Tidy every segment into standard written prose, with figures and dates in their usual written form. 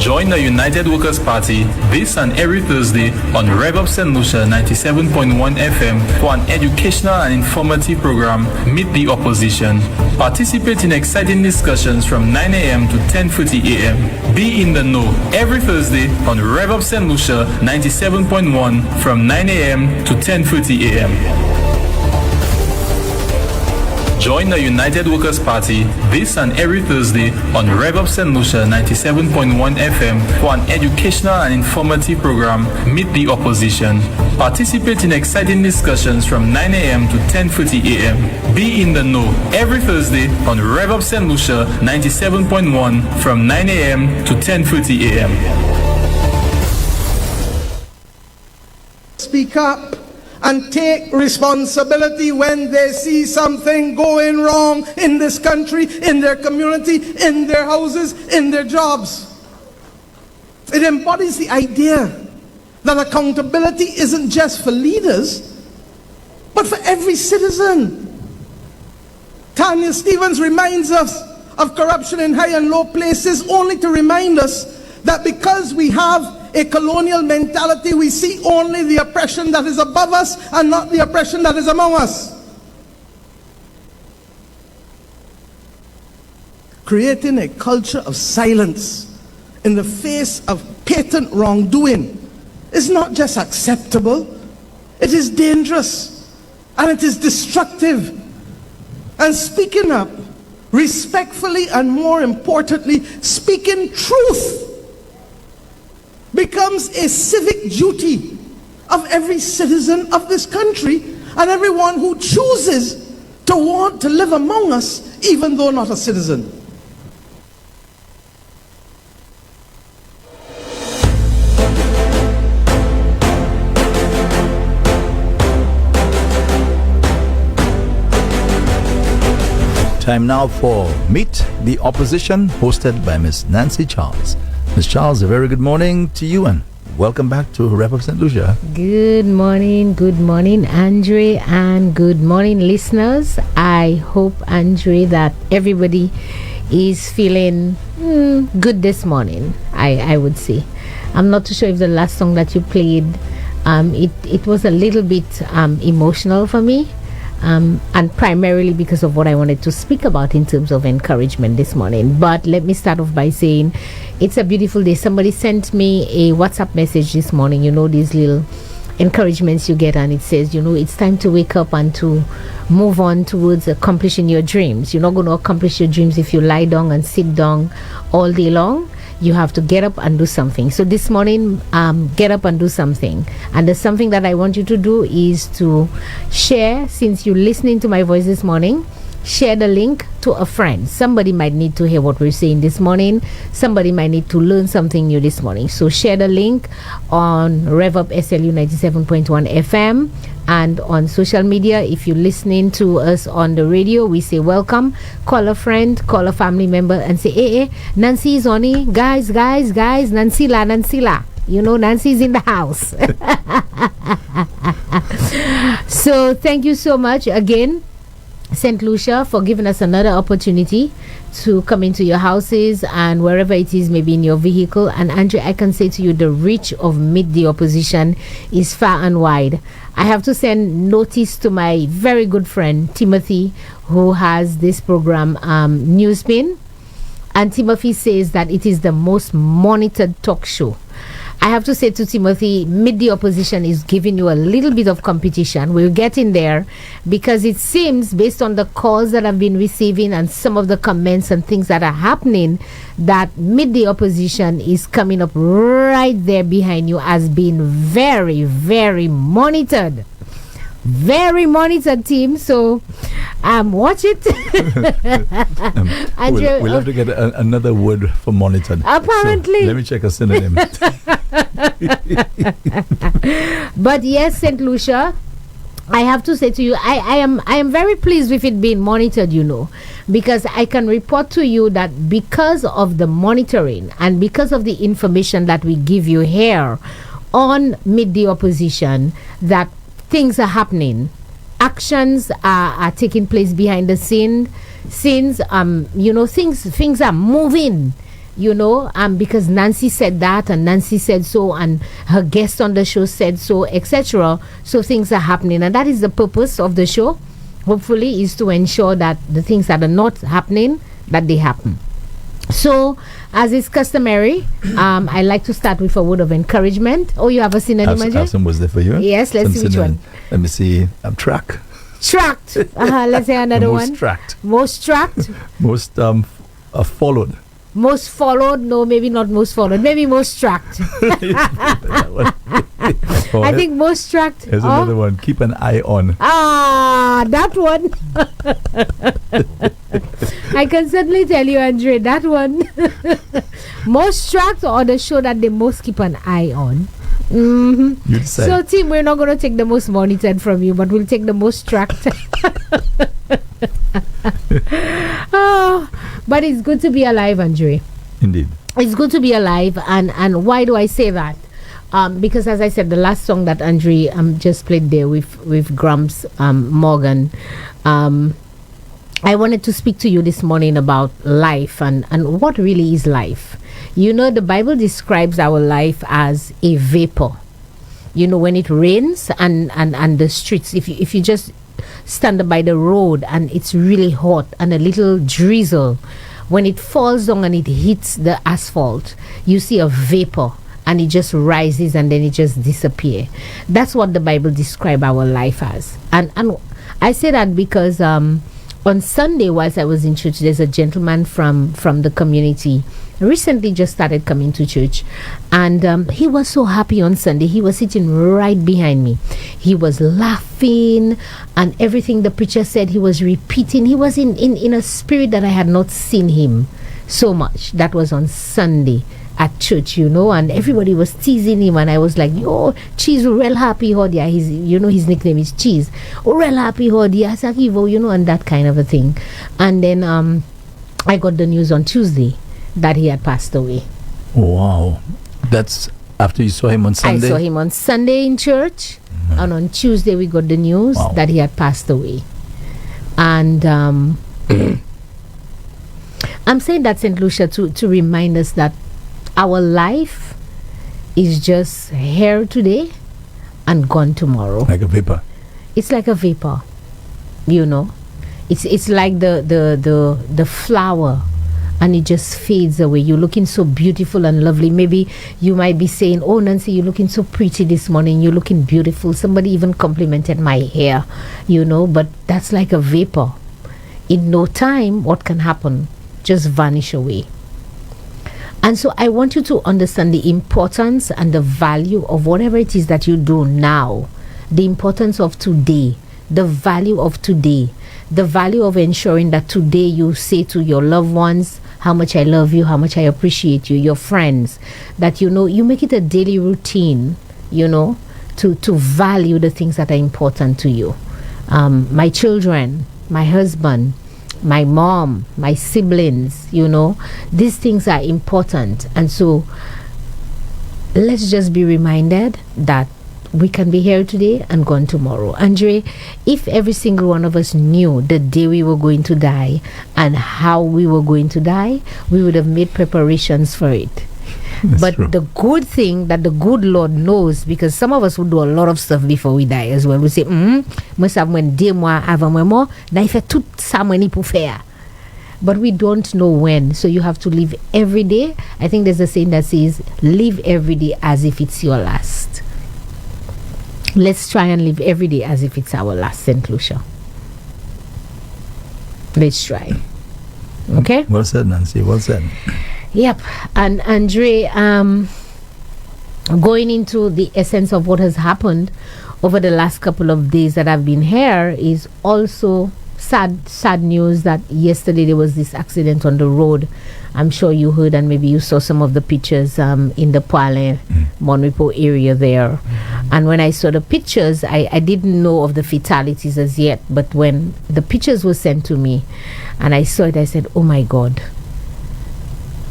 Join the United Workers' Party this and every Thursday on Rev Up St. Lucia 97.1 FM for an educational and informative program, Meet the Opposition. Participate in exciting discussions from 9 a.m. to 10:30 a.m. Be in the know every Thursday on Rev Up St. Lucia 97.1 from 9 a.m. to 10:30 a.m. Join the United Workers' Party this and every Thursday on Rev Up St. Lucia 97.1 FM for an educational and informative program, Meet the Opposition. Participate in exciting discussions from 9 a.m. to 10:30 a.m. Be in the know every Thursday on Rev Up St. Lucia 97.1 from 9 a.m. to 10:30 a.m. Speak up and take responsibility when they see something going wrong in this country, in their community, in their houses, in their jobs. It embodies the idea that accountability isn't just for leaders, but for every citizen. Tanya Stevens reminds us of corruption in high and low places only to remind us that because we have a colonial mentality, we see only the oppression that is above us and not the oppression that is among us. Creating a culture of silence in the face of patent wrongdoing is not just acceptable, it is dangerous and it is destructive. And speaking up respectfully and, more importantly, speaking truth becomes a civic duty of every citizen of this country and everyone who chooses to want to live among us, even though not a citizen. Time now for Meet the Opposition, hosted by Miss Nancy Charles. Ms. Charles, a very good morning to you and welcome back to Rev Up St. Lucia. Good morning, Andre, and good morning, listeners. I hope, Andre, that everybody is feeling good this morning, I would say. I'm not too sure if the last song that you played, it was a little bit emotional for me. And primarily because of what I wanted to speak about in terms of encouragement this morning. But let me start off by saying it's a beautiful day. Somebody sent me a WhatsApp message this morning, these little encouragements you get, and it says, it's time to wake up and to move on towards accomplishing your dreams. You're not going to accomplish your dreams if you lie down and sit down all day long. You have to get up and do something. So this morning, get up and do something. And the something that I want you to do is to share, since you're listening to my voice this morning, share the link to a friend. Somebody might need to hear what we're saying this morning. Somebody might need to learn something new this morning. So share the link on Rev Up SLU 97.1 FM and on social media. If you're listening to us on the radio, we say welcome. Call a friend, call a family member and say, hey, Nancy is on it. Guys, Nancy la. Nancy's in the house. So thank you so much again, St. Lucia, for giving us another opportunity to come into your houses and wherever it is, maybe in your vehicle. And Andrew, I can say to you, the reach of Meet the Opposition is far and wide. I have to send notice to my very good friend Timothy, who has this program, Newspin. And Timothy says that it is the most monitored talk show. I have to say to Timothy, Meet the Opposition is giving you a little bit of competition. We're getting there because it seems, based on the calls that I've been receiving and some of the comments and things that are happening, that Meet the Opposition is coming up right there behind you as being very, very monitored. Very monitored, team. So watch it. We'll have to get another word for monitored. Apparently. So let me check a synonym. But yes, St. Lucia, I have to say to you, I am very pleased with it being monitored, because I can report to you that because of the monitoring and because of the information that we give you here on Meet the Opposition, that things are happening, actions are taking place behind the scenes, things are moving because Nancy said that and Nancy said so and her guest on the show said so, etc. So things are happening, and that is the purpose of the show, hopefully, is to ensure that the things that are not happening, that they happen. So, as is customary, I like to start with a word of encouragement. Oh, you have a synonym, I have some words there for you. Yes, let's see which one. Let me see. Track. Tracked. Let's say another one. Most tracked. Most tracked. Most followed. Most followed. No, maybe not most followed. Maybe most tracked. I think most tracked. Here's another one. Keep an eye on. That one. I can certainly tell you, Andre, that one. Most tracked, or the show that they most keep an eye on. You decide. So, team, we're not going to take the most monitored from you, but we'll take the most tracked. But it's good to be alive, Andre. Indeed. It's good to be alive. And why do I say that? Because, as I said, the last song that Andre just played there with Grumps Morgan, I wanted to speak to you this morning about life and what really is life. The Bible describes our life as a vapor. When it rains and the streets, if you just stand by the road and it's really hot and a little drizzle, when it falls down and it hits the asphalt, you see a vapor and it just rises and then it just disappears. That's what the Bible describes our life as. And I say that because on Sunday, whilst I was in church, there's a gentleman from the community recently just started coming to church, and he was so happy on Sunday. He was sitting right behind me. He was laughing, and everything the preacher said he was repeating. He was in a spirit that I had not seen him so much. That was on Sunday at church, and everybody was teasing him, and I was like, yo, Cheese, real happy hodia. His nickname is Cheese. Real happy hodia, Sakivo, and that kind of a thing. And then I got the news on Tuesday that he had passed away. Wow. That's after you saw him on Sunday? I saw him on Sunday in church, and on Tuesday we got the news that he had passed away. And I'm saying that, St. Lucia, to remind us that our life is just here today and gone tomorrow. Like a vapor. It's like a vapor. It's like the flower, and it just fades away. You're looking so beautiful and lovely. Maybe you might be saying, oh, Nancy, you're looking so pretty this morning. You're looking beautiful. Somebody even complimented my hair, but that's like a vapor. In no time, what can happen? Just vanish away. And so I want you to understand the importance and the value of whatever it is that you do now. The importance of today. The value of today. The value of ensuring that today you say to your loved ones how much I love you, how much I appreciate you, your friends, that you make it a daily routine, to value the things that are important to you. My children, my husband, my mom, my siblings, these things are important. And so let's just be reminded that we can be here today and gone tomorrow. Andre, if every single one of us knew the day we were going to die and how we were going to die, we would have made preparations for it. But true. The good thing that the good Lord knows, because some of us would do a lot of stuff before we die as well. We say, but we don't know when. So you have to live every day. I think there's a saying that says, live every day as if it's your last. Let's try and live every day as if it's our last, St. Lucia. Let's try. Okay? Well said, Nancy. Well said. Yep. And Andre, going into the essence of what has happened over the last couple of days that I've been here is also sad news that yesterday there was this accident on the road. I'm sure you heard and maybe you saw some of the pictures in the Poale, Monrepo area there. And when I saw the pictures, I didn't know of the fatalities as yet. But when the pictures were sent to me and I saw it, I said, oh my God,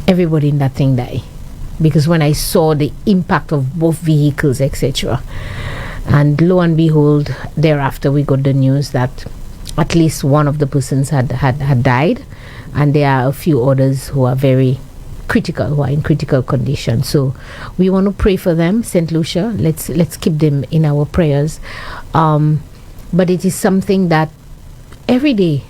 everybody in that thing died. Because when I saw the impact of both vehicles, etc. And lo and behold, thereafter we got the news that at least one of the persons had died. And there are a few others who are very critical, who are in critical condition. So we want to pray for them, St. Lucia. Let's keep them in our prayers. But it is something that every day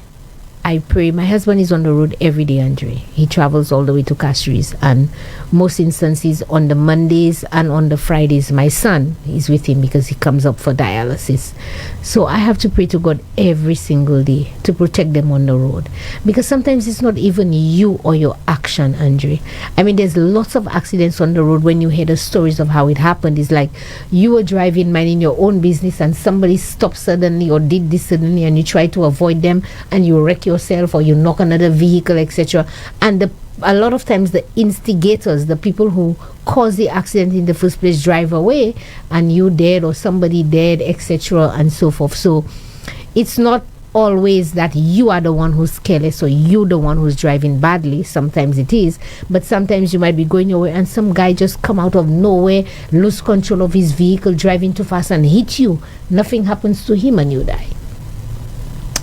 I pray. My husband is on the road every day, Andre. He travels all the way to Castries, and most instances on the Mondays and on the Fridays, my son is with him because he comes up for dialysis. So I have to pray to God every single day to protect them on the road, because sometimes it's not even you or your action, Andre. I mean, there's lots of accidents on the road. When you hear the stories of how it happened, it's like you were driving, minding your own business, and somebody stopped suddenly or did this suddenly, and you try to avoid them, and you wreck yourself or you knock another vehicle, etc. And a lot of times the instigators, the people who caused the accident in the first place, drive away, and you dead or somebody dead, etc. and so forth. So it's not always that you are the one who's careless or you the one who's driving badly. Sometimes it is, but sometimes you might be going your way and some guy just come out of nowhere, lose control of his vehicle, driving too fast and hit you. Nothing happens to him and you die.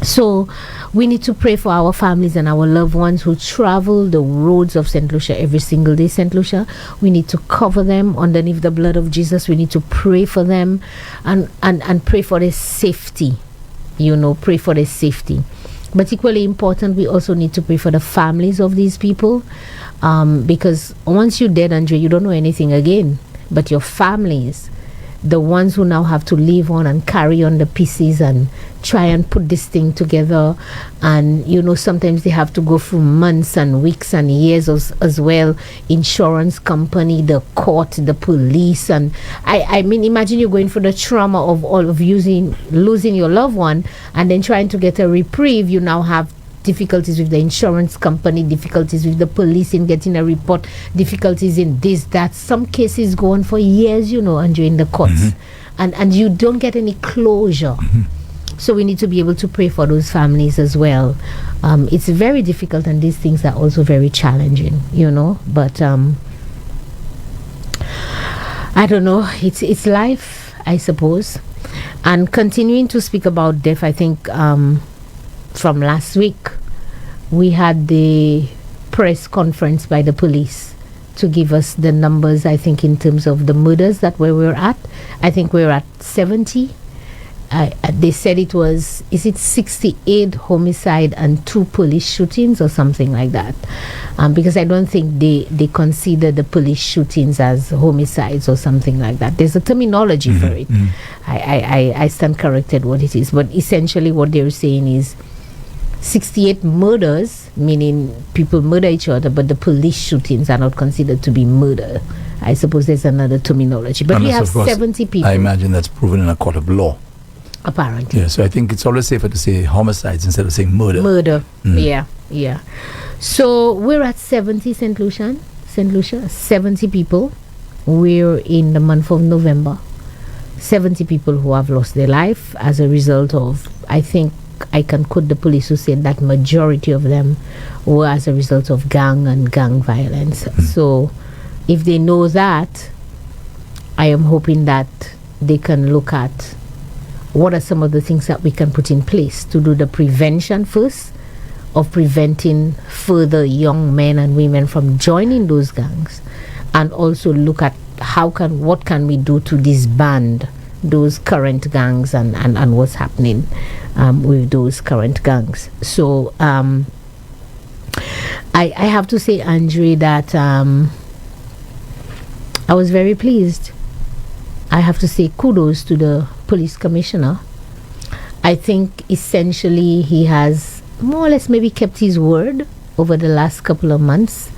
So we need to pray for our families and our loved ones who travel the roads of St. Lucia every single day. St. Lucia, we need to cover them underneath the blood of Jesus. We need to pray for them and pray for their safety. Pray for their safety. But equally important, we also need to pray for the families of these people, because once you're dead, Andre, you don't know anything again. But your families, the ones who now have to live on and carry on the pieces and try and put this thing together, and sometimes they have to go through months and weeks and years as well. Insurance company, the court, the police, and I mean, imagine you're going through the trauma of all of losing your loved one, and then trying to get a reprieve. You now have difficulties with the insurance company, difficulties with the police in getting a report, difficulties in this, that. Some cases go on for years, Andre, in the courts, and you don't get any closure. So we need to be able to pray for those families as well. It's very difficult, and these things are also very challenging, but I don't know, it's life, I suppose. And continuing to speak about death, I think from last week we had the press conference by the police to give us the numbers, I think, in terms of the murders that we were at. I think we're at 70. They said it was, is it 68 homicide and 2 police shootings or something like that? Because I don't think they consider the police shootings as homicides or something like that. There's a terminology for it. I stand corrected what it is. But essentially what they're saying is 68 murders, meaning people murder each other, but the police shootings are not considered to be murder. I suppose there's another terminology. But we have 70 people. I imagine that's proven in a court of law. Apparently. Yeah, so I think it's always safer to say homicides instead of saying murder. Yeah. So we're at 70, St. Lucia, 70 people. We're in the month of November. 70 people who have lost their life as a result of, I think I can quote the police who said that majority of them were as a result of gang violence. So if they know that, I am hoping that they can look at what are some of the things that we can put in place to do the prevention first of preventing further young men and women from joining those gangs, and also look at what can we do to disband those current gangs and what's happening with those current gangs. So I have to say, Andre, that I was very pleased. I have to say kudos to the police commissioner. I think essentially he has more or less maybe kept his word over the last couple of months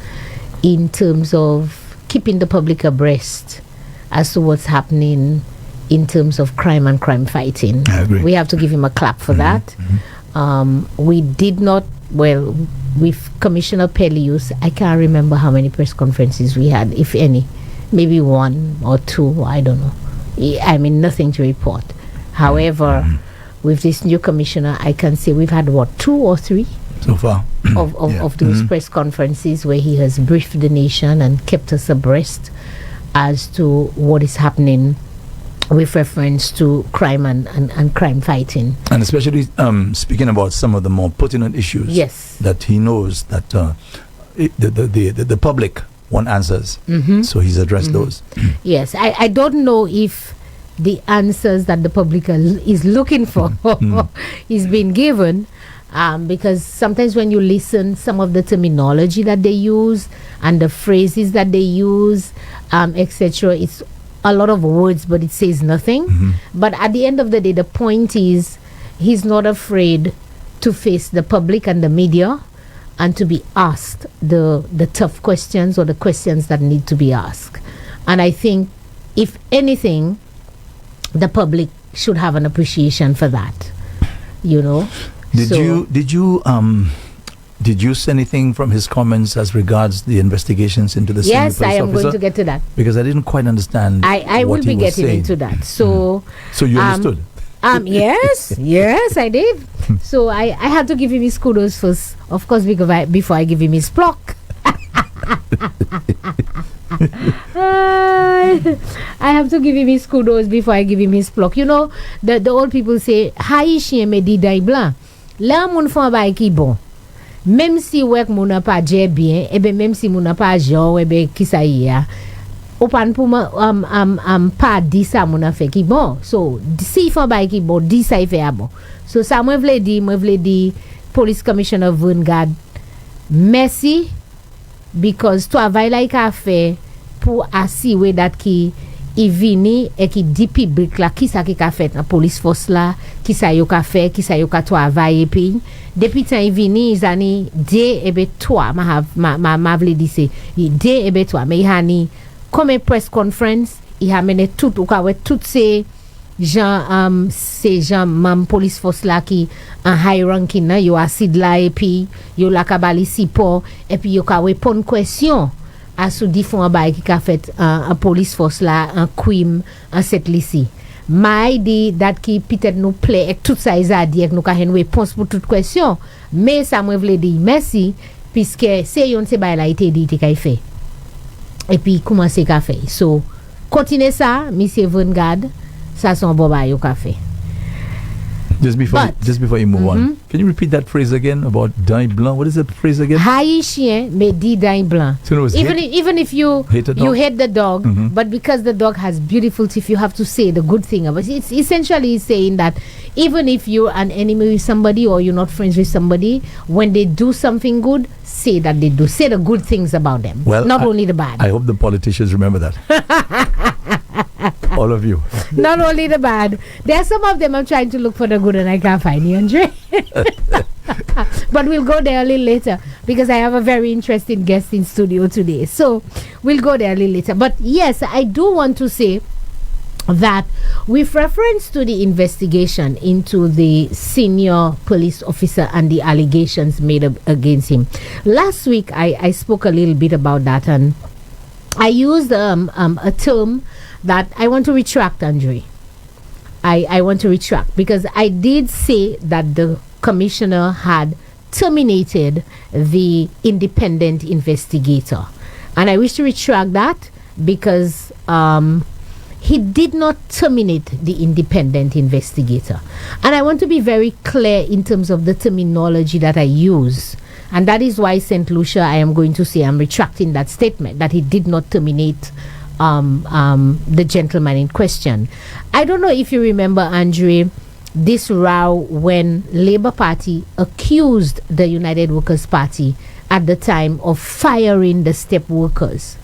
in terms of keeping the public abreast as to what's happening in terms of crime and crime fighting. I agree. We have to give him a clap for that. We did not, with Commissioner Pelius, I can't remember how many press conferences we had, if any. Maybe 1 or 2, I don't know. I mean, nothing to report. However, with this new commissioner, I can say we've had 2 or 3 so far of those press conferences where he has briefed the nation and kept us abreast as to what is happening with reference to crime and crime fighting. And especially speaking about some of the more pertinent issues yes, that he knows that the public want answers. So he's addressed those. Yes, I don't know if the answers that the public is looking for is being given, because sometimes when you listen, some of the terminology that they use and the phrases that they use, etc., it's a lot of words, but it says nothing. But at the end of the day, the point is he's not afraid to face the public and the media and to be asked the tough questions or the questions that need to be asked. And I think, if anything, the public should have an appreciation for that. Did you see anything from his comments as regards the investigations into the senior police officer? Yes, I am going to get to that. Because I didn't quite understand. I will be getting saying. into that. So you understood? Yes, I did. So I had to give him his kudos first, of course, before I give him his pluck. I have to give him his kudos before I give him his pluck. The old people say, Haïtien me di day blanc. Là, moun fon bay ki bon. Même si wek moun a pa dje bien, même si moun a pa jan, ki sa yé, ou pan pou pa di sa moun a fe ki bon. So, si fon bay ki bon, di sa y fe a bon. So, sa mwen vle di, Police Commissioner Vungad, merci, because travail la y ka fe pou asiwe dat ki i vini e ki di public la ki sa ki ka fet na police force la, ki sa yo ka fe, ki sa yo ka travay epi depuis tan i vini izani de ebe toi ma vle di se de ebe toi me i hani comme press conference i hamene tout ou ka we tout se gens mam police force la ki en high ranking na yo asid la epi yo la ka bali sipo epi yo ka we pon question à sous différents bails qui a fait un police force là un crime en cette lycée mais dit dat qui peut-être nous plaît et tout ça ils a dit nous ka une réponse pour toute question mais ça moi voulais dire merci puisque c'est yon se bail là été dit qu'il fait et puis commencer qu'a fait so continuez ça monsieur Vungad ça son bon bail au café. Just before you move on, can you repeat that phrase again about dye blanc? What is that phrase again? Haïtien me dit dye blanc. So even if you hate the dog, but because the dog has beautiful teeth, you have to say the good thing about it. It's essentially saying that even if you're an enemy with somebody or you're not friends with somebody, when they do something good, say that they do. Say the good things about them, not only the bad. I hope the politicians remember that. All of you. Not only the bad. There are some of them I'm trying to look for the good and I can't find you, Andre. But we'll go there a little later because I have a very interesting guest in studio today. So we'll go there a little later. But yes, I do want to say that with reference to the investigation into the senior police officer and the allegations made against him. Last week, I spoke a little bit about that and I used a term that I want to retract, Andre. I want to retract because I did say that the commissioner had terminated the independent investigator. And I wish to retract that because he did not terminate the independent investigator. And I want to be very clear in terms of the terminology that I use. And that is why, St. Lucia, I am going to say I'm retracting that statement, that he did not terminate the gentleman in question. I don't know if you remember, Andre, this row when Labour Party accused the United Workers' Party at the time of firing the step workers.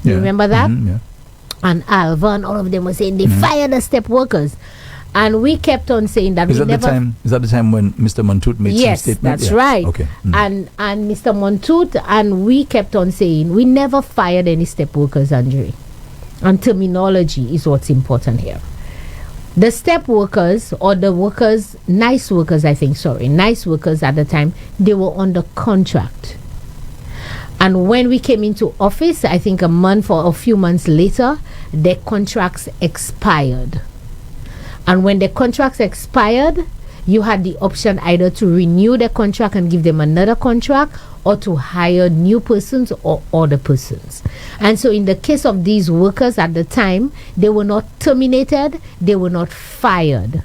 You remember that? Yeah. And Alva and all of them were saying they fired the step workers. And we kept on saying that is that the time when Mr. Montoute made some statement? Yes, that's right. Okay. And Mr. Montoute, and we kept on saying we never fired any step workers, Andre. And terminology is what's important here. The step workers or the workers, nice workers at the time, they were under contract. And when we came into office, I think a month or a few months later, their contracts expired. And when the contracts expired, you had the option either to renew the contract and give them another contract or to hire new persons or other persons. And so in the case of these workers at the time, they were not terminated, they were not fired.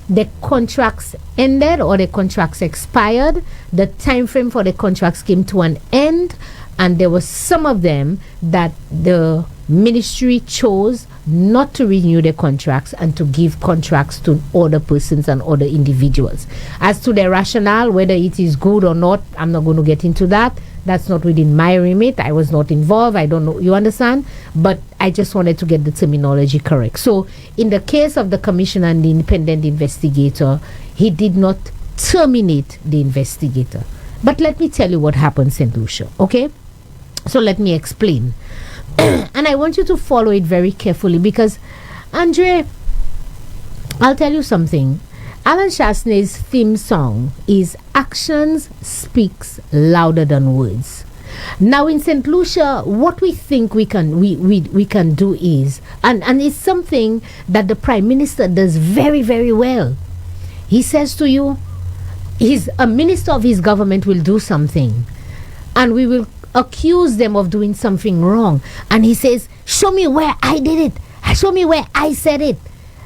The contracts ended or the contracts expired. The time frame for the contracts came to an end. and there were some of them that the ministry chose not to renew their contracts and to give contracts to other persons and other individuals. As to their rationale, whether it is good or not, I'm not going to get into that. That's not within my remit. I was not involved. I don't know. You understand? But I just wanted to get the terminology correct. So in the case of the commissioner and the independent investigator, he did not terminate the investigator. But let me tell you what happened, St. Lucia. Okay? So let me explain. And I want you to follow it very carefully because, Andre, I'll tell you something. Alan Chasney's theme song is Actions Speaks Louder Than Words. Now in St. Lucia, what we think we can do is, and it's something that the Prime Minister does very, very well. He says to you, a minister of his government will do something, and we will accuse them of doing something wrong, and he says, show me where I did it, show me where I said it.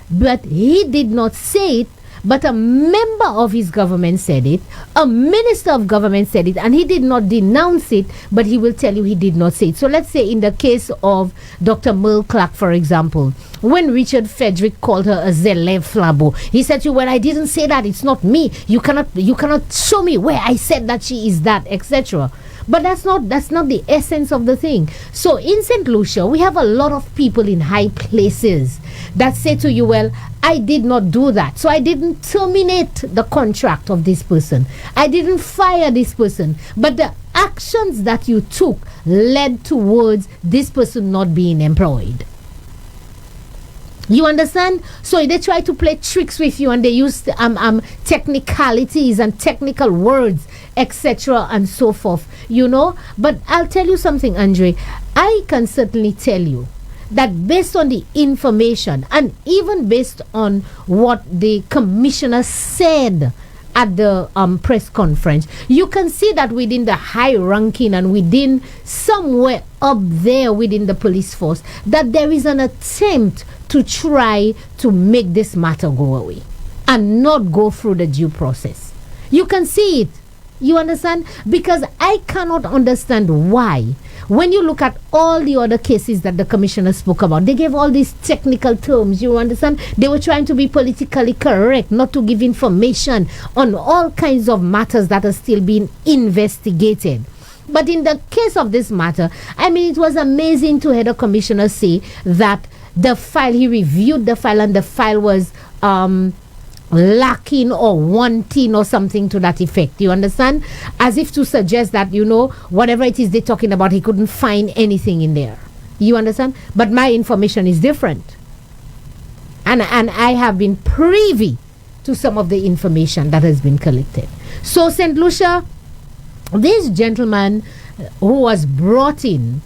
But he did not say it, but a member of his government said it, a minister of government said it, and he did not denounce it, but he will tell you he did not say it. So let's say in the case of Dr. Rosh Clarke, for example, when Richard Frederick called her a Zelev Flabo, he said to you, well, I didn't say that, it's not me, you cannot show me where I said that she is that, etc. But that's not the essence of the thing. So in St. Lucia, we have a lot of people in high places that say to you, well, I did not do that. So I didn't terminate the contract of this person. I didn't fire this person. But the actions that you took led towards this person not being employed. You understand? So they try to play tricks with you, and they use technicalities and technical words, etc. and so forth, you know. But I'll tell you something, Andre. I can certainly tell you that based on the information and even based on what the commissioner said at the press conference, you can see that within the high ranking and within somewhere up there within the police force, that there is an attempt to try to make this matter go away and not go through the due process. You can see it. You understand? Because I cannot understand why. When you look at all the other cases that the commissioner spoke about, they gave all these technical terms, you understand? They were trying to be politically correct, not to give information on all kinds of matters that are still being investigated. But in the case of this matter, I mean, it was amazing to hear the commissioner say that the file, he reviewed the file and the file was lacking or wanting or something to that effect. You understand? As if to suggest that, you know, whatever it is they're talking about, he couldn't find anything in there. You understand? But my information is different. And I have been privy to some of the information that has been collected. So, St. Lucia, this gentleman who was brought in,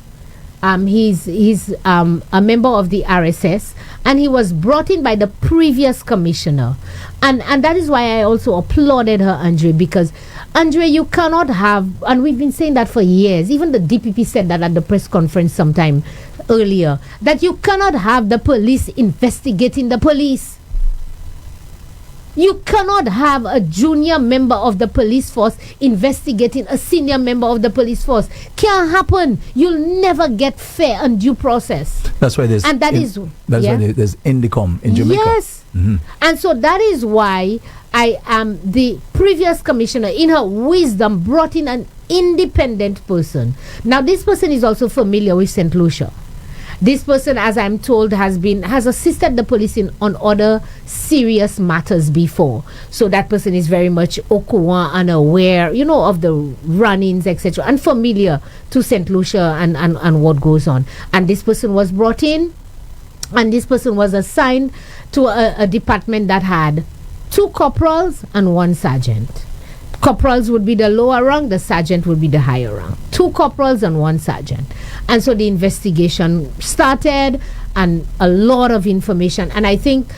he's a member of the RSS, and he was brought in by the previous commissioner, and that is why I also applauded her, Andre, because Andre, you cannot have, and we've been saying that for years, even the DPP said that at the press conference sometime earlier, that you cannot have the police investigating the police. You cannot have a junior member of the police force investigating a senior member of the police force. Can't happen. You'll never get fair and due process. That's why there's why there's Indicom in Jamaica. Yes. Mm-hmm. And so that is why I am the previous commissioner, in her wisdom, brought in an independent person. Now this person is also familiar with St. Lucia. This person, as I'm told, has assisted the police on other serious matters before. So that person is very much au courant and aware, you know, of the run-ins, etc., and familiar to St. Lucia and what goes on. And this person was brought in, and this person was assigned to a department that had 2 corporals and 1 sergeant. Corporals would be the lower rank, the sergeant would be the higher rank. 2 corporals and 1 sergeant. And so the investigation started, and a lot of information. And I think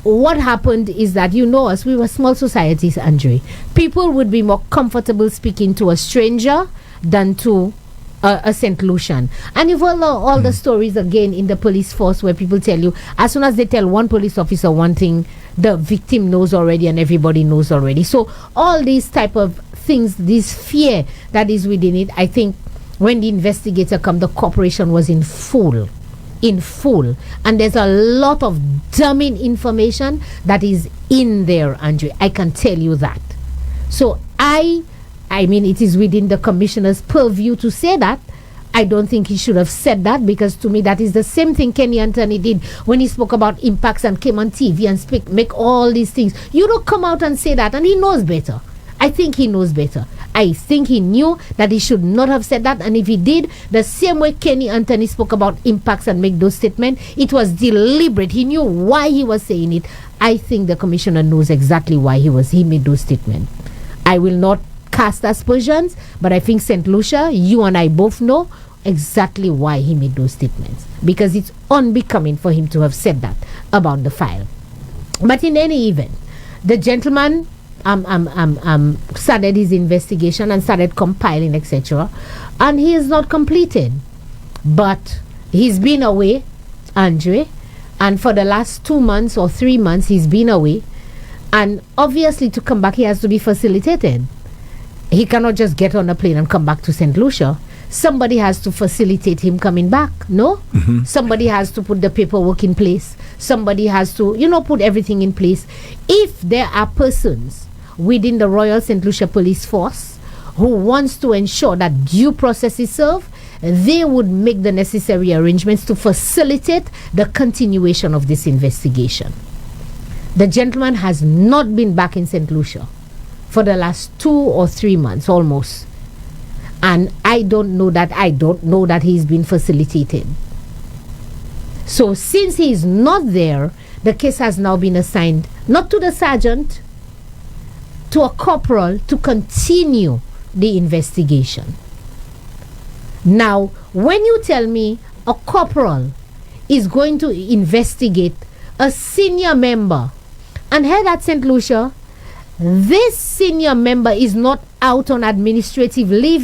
what happened is that, you know us, we were small societies, Andre. People would be more comfortable speaking to a stranger than to a St. Lucian. And you've all the stories again in the police force where people tell you, as soon as they tell one police officer one thing, the victim knows already and everybody knows already. So all these type of things, this fear that is within it, I think when the investigator come, the corporation was in full. And there's a lot of damning information that is in there, Andre. I can tell you that. So I mean, it is within the commissioner's purview to say that. I don't think he should have said that, because to me that is the same thing Kenny Anthony did when he spoke about impacts and came on TV and make all these things. You don't come out and say that, and he knows better. I think he knows better. I think he knew that he should not have said that, and if he did, the same way Kenny Anthony spoke about impacts and make those statements, it was deliberate. He knew why he was saying it. I think the commissioner knows exactly why he made those statements. I will not cast aspersions, but I think St. Lucia, you and I both know exactly why he made those statements, because it's unbecoming for him to have said that about the file. But in any event, the gentleman started his investigation and started compiling, etc., and he is not completed. But he's been away, Andre, and for the last 2 months or 3 months he's been away, and obviously to come back he has to be facilitated. He cannot just get on a plane and come back to St. Lucia. Somebody has to facilitate him coming back, no? Mm-hmm. Somebody has to put the paperwork in place. Somebody has to, put everything in place. If there are persons within the Royal St. Lucia Police Force who wants to ensure that due process is served, they would make the necessary arrangements to facilitate the continuation of this investigation. The gentleman has not been back in St. Lucia for the last 2 or 3 months almost. And I don't know that he's been facilitated. So since he's not there, the case has now been assigned not to the sergeant, to a corporal to continue the investigation. Now, when you tell me a corporal is going to investigate a senior member, and here at St. Lucia, this senior member is not out on administrative leave,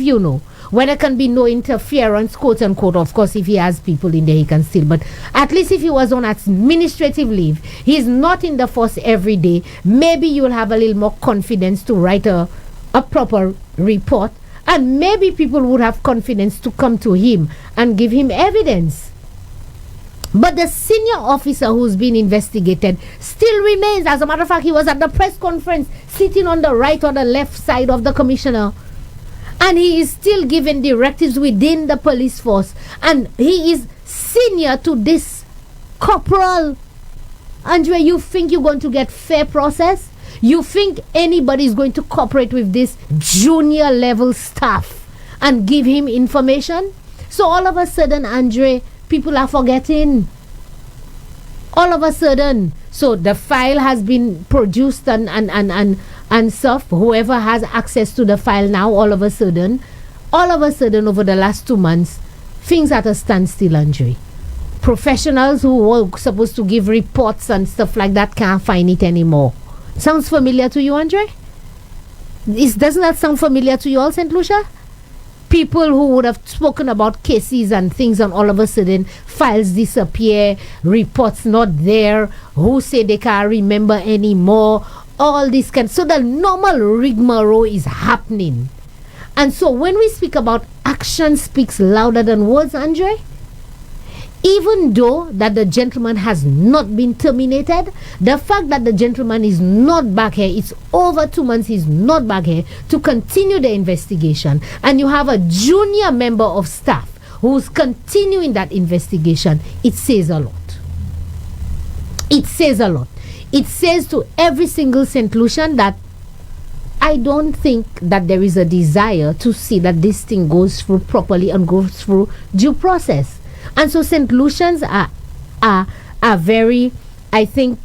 where there can be no interference, quote unquote. Of course, if he has people in there, he can still, but at least if he was on administrative leave, he's not in the force every day. Maybe you'll have a little more confidence to write a proper report, and maybe people would have confidence to come to him and give him evidence. But the senior officer who's been investigated still remains. As a matter of fact, he was at the press conference sitting on the right or the left side of the commissioner. And he is still giving directives within the police force. And he is senior to this corporal. Andre, you think you're going to get fair process? You think anybody is going to cooperate with this junior level staff and give him information? So all of a sudden, Andre, people are forgetting. All of a sudden. So the file has been produced and stuff. Whoever has access to the file now, all of a sudden, over the last 2 months, things at a standstill, Andre. Professionals who were supposed to give reports and stuff like that can't find it anymore. Sounds familiar to you, Andre? Doesn't that sound familiar to you all, St. Lucia? People who would have spoken about cases and things, and all of a sudden files disappear, reports not there, who say they can't remember anymore, all this so the normal rigmarole is happening. And so when we speak about action speaks louder than words, Andre, even though that the gentleman has not been terminated, the fact that the gentleman is not back here, it's over 2 months he's not back here to continue the investigation, and you have a junior member of staff who's continuing that investigation, it says a lot. It says a lot. It says to every single St. Lucian that I don't think that there is a desire to see that this thing goes through properly and goes through due process. And so St. Lucians are very, I think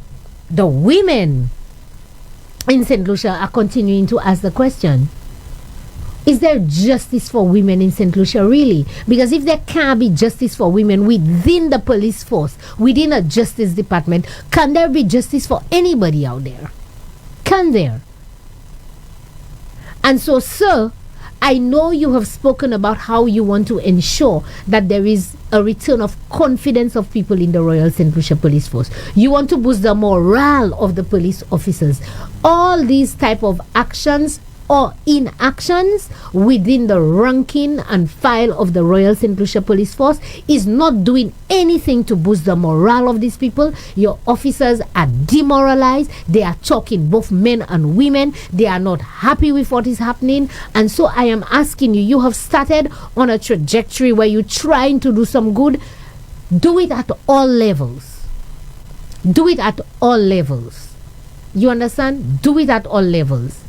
the women in St. Lucia are continuing to ask the question, is there justice for women in St. Lucia really? Because if there can't be justice for women within the police force, within a justice department, can there be justice for anybody out there? Can there? And so, sir, I know you have spoken about how you want to ensure that there is a return of confidence of people in the Royal St. Lucia Police Force. You want to boost the morale of the police officers. All these type of actions or inactions within the ranking and file of the Royal St. Lucia Police Force is not doing anything to boost the morale of these people. Your officers are demoralized. They are talking, both men and women. They are not happy with what is happening. And so I am asking you, you have started on a trajectory where you're trying to do some good. Do it at all levels. Do it at all levels. You understand? Do it at all levels.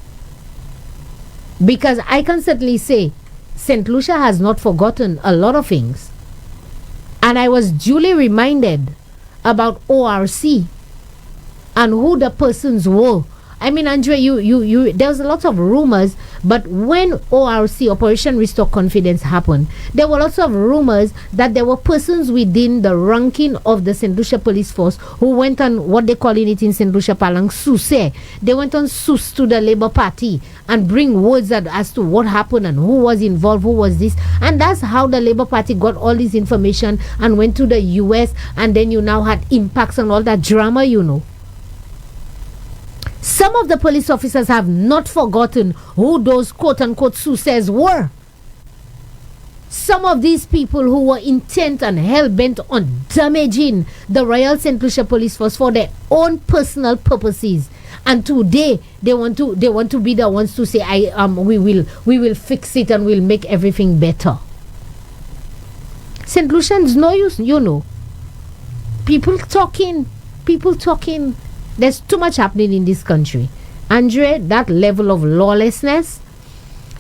Because I can certainly say St. Lucia has not forgotten a lot of things. And I was duly reminded about ORC and who the persons were. I mean, Andre, there was a lot of rumors, but when ORC, Operation Restore Confidence, happened, there were lots of rumors that there were persons within the ranking of the St. Lucia Police Force who went on what they call in it in St. Lucia Palang, suse. They went on sus to the Labour Party and bring words as to what happened and who was involved, who was this. And that's how the Labour Party got all this information and went to the US, and then you now had impacts on all that drama, you know. Some of the police officers have not forgotten who those quote-unquote success were. Some of these people who were intent and hell-bent on damaging the Royal St. Lucia Police Force for their own personal purposes. And today they want to be the ones to say, we will fix it and we'll make everything better. St. Lucians know you know. People talking. There's too much happening in this country. Andre, that level of lawlessness,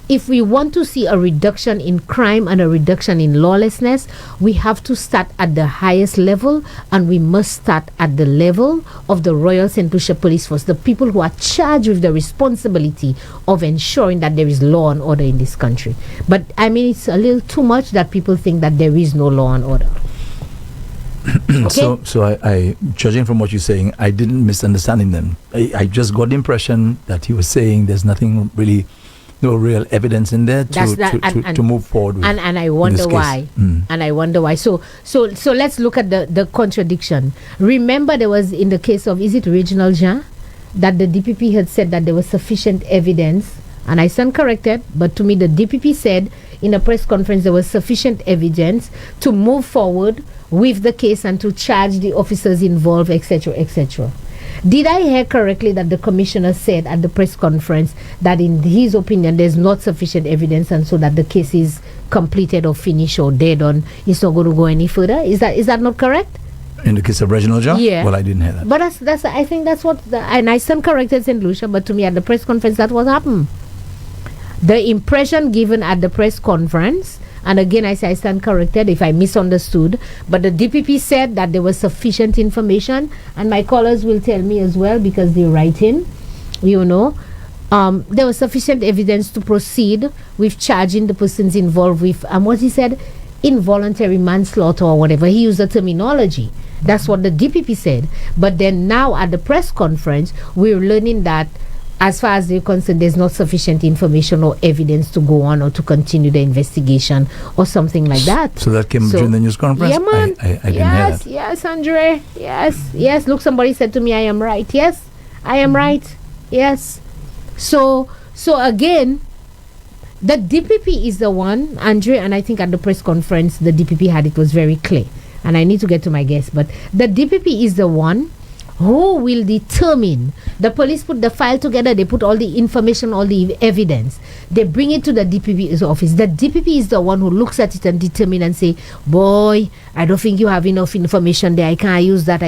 if we want to see a reduction in crime and a reduction in lawlessness, we have to start at the highest level, and we must start at the level of the Royal St. Lucia Police Force, the people who are charged with the responsibility of ensuring that there is law and order in this country. But I mean, it's a little too much that people think that there is no law and order. Okay. So I judging from what you're saying, I didn't misunderstand them. I just got the impression that he was saying there's nothing really, no real evidence in there to move forward with. And I wonder why. And I wonder why. So let's look at the contradiction. Remember, there was in the case of, is it Regional Jean, that the DPP had said that there was sufficient evidence, and I stand corrected, but to me the DPP said in a press conference there was sufficient evidence to move forward with the case and to charge the officers involved, etc., etc. Did I hear correctly that the commissioner said at the press conference that in his opinion there's not sufficient evidence, and so that the case is completed or finished or dead on, it's not going to go any further? Is that not correct? In the case of Reginald John? Yeah. Well, I didn't hear that. But that's I think that's what, and I stand corrected, St. Lucia, but to me at the press conference that was happened. The impression given at the press conference, and again I say I stand corrected if I misunderstood, but the DPP said that there was sufficient information, and my callers will tell me as well because they write in, you know, there was sufficient evidence to proceed with charging the persons involved with what he said, involuntary manslaughter or whatever. He used the terminology. That's what the DPP said. But then now at the press conference we're learning that as far as they're concerned, there's not sufficient information or evidence to go on or to continue the investigation or something like that. So that came during the news conference? Yeah, man. I didn't hear that. Yes, Andre. Yes. Look, somebody said to me, I am right. Yes, I am right. Yes. So again, the DPP is the one, Andre, and I think at the press conference, the DPP had it was very clear. And I need to get to my guest, but the DPP is the one who will determine. The police put the file together, they put all the information, all the evidence, they bring it to the DPP's office. The DPP is the one who looks at it and determine and say, boy, I don't think you have enough information there, I can't use that,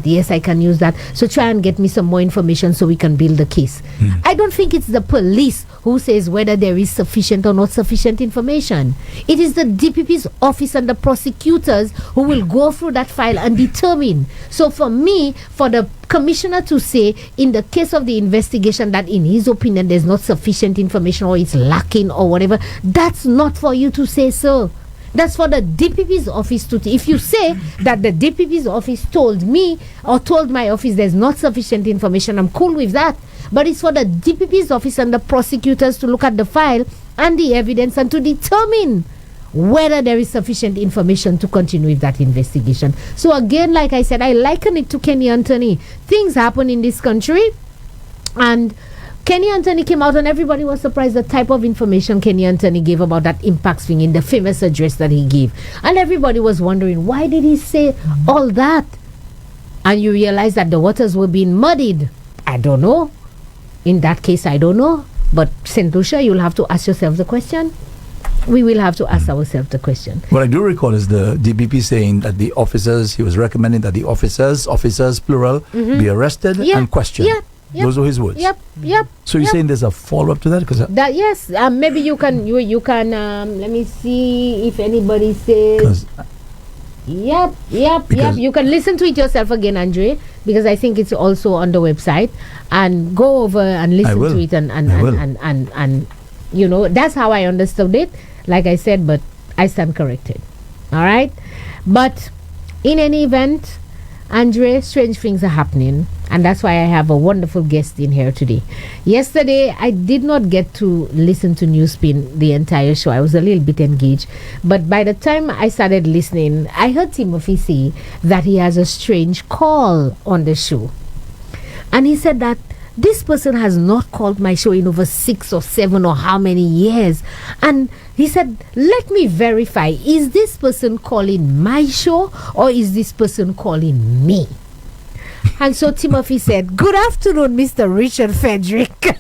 yes, I can use that, so try and get me some more information so we can build the case. I don't think it's the police who says whether there is sufficient or not sufficient information. It is the DPP's office and the prosecutors who will go through that file and determine. So for me, for the commissioner to say in the case of the investigation that in his opinion there's not sufficient information or it's lacking or whatever, that's not for you to say so. That's for the DPP's office to if you say that the DPP's office told me or told my office there's not sufficient information, I'm cool with that. But it's for the DPP's office and the prosecutors to look at the file and the evidence and to determine whether there is sufficient information to continue with that investigation. So again, like I said, I liken it to Kenny Anthony. Things happen in this country, and Kenny Anthony came out and everybody was surprised the type of information Kenny Anthony gave about that impact swing in the famous address that he gave. And everybody was wondering, why did he say all that? And you realize that the waters were being muddied. I don't know. In that case, I don't know. But St. Lucia, you'll have to ask yourself the question. We will have to ask ourselves the question. What I do recall is the DPP saying that the officers, he was recommending that the officers plural, be arrested and questioned. Yep. Those were his words. Yep. So you're saying there's a follow-up to that? That yes. Maybe you can. You can. Let me see if anybody says. Yep. You can listen to it yourself again, Andre, because I think it's also on the website. And go over and listen to it and you know, that's how I understood it. Like I said, but I stand corrected. All right. But in any event, Andre, strange things are happening, and that's why I have a wonderful guest in here today. Yesterday, I did not get to listen to Newspin the entire show. I was a little bit engaged, but by the time I started listening, I heard Timothy say that he has a strange call on the show, and he said that this person has not called my show in over 6 or 7 or how many years. And he said, let me verify, is this person calling my show or is this person calling me? And so Timothy said, good afternoon, Mr. Richard Frederick.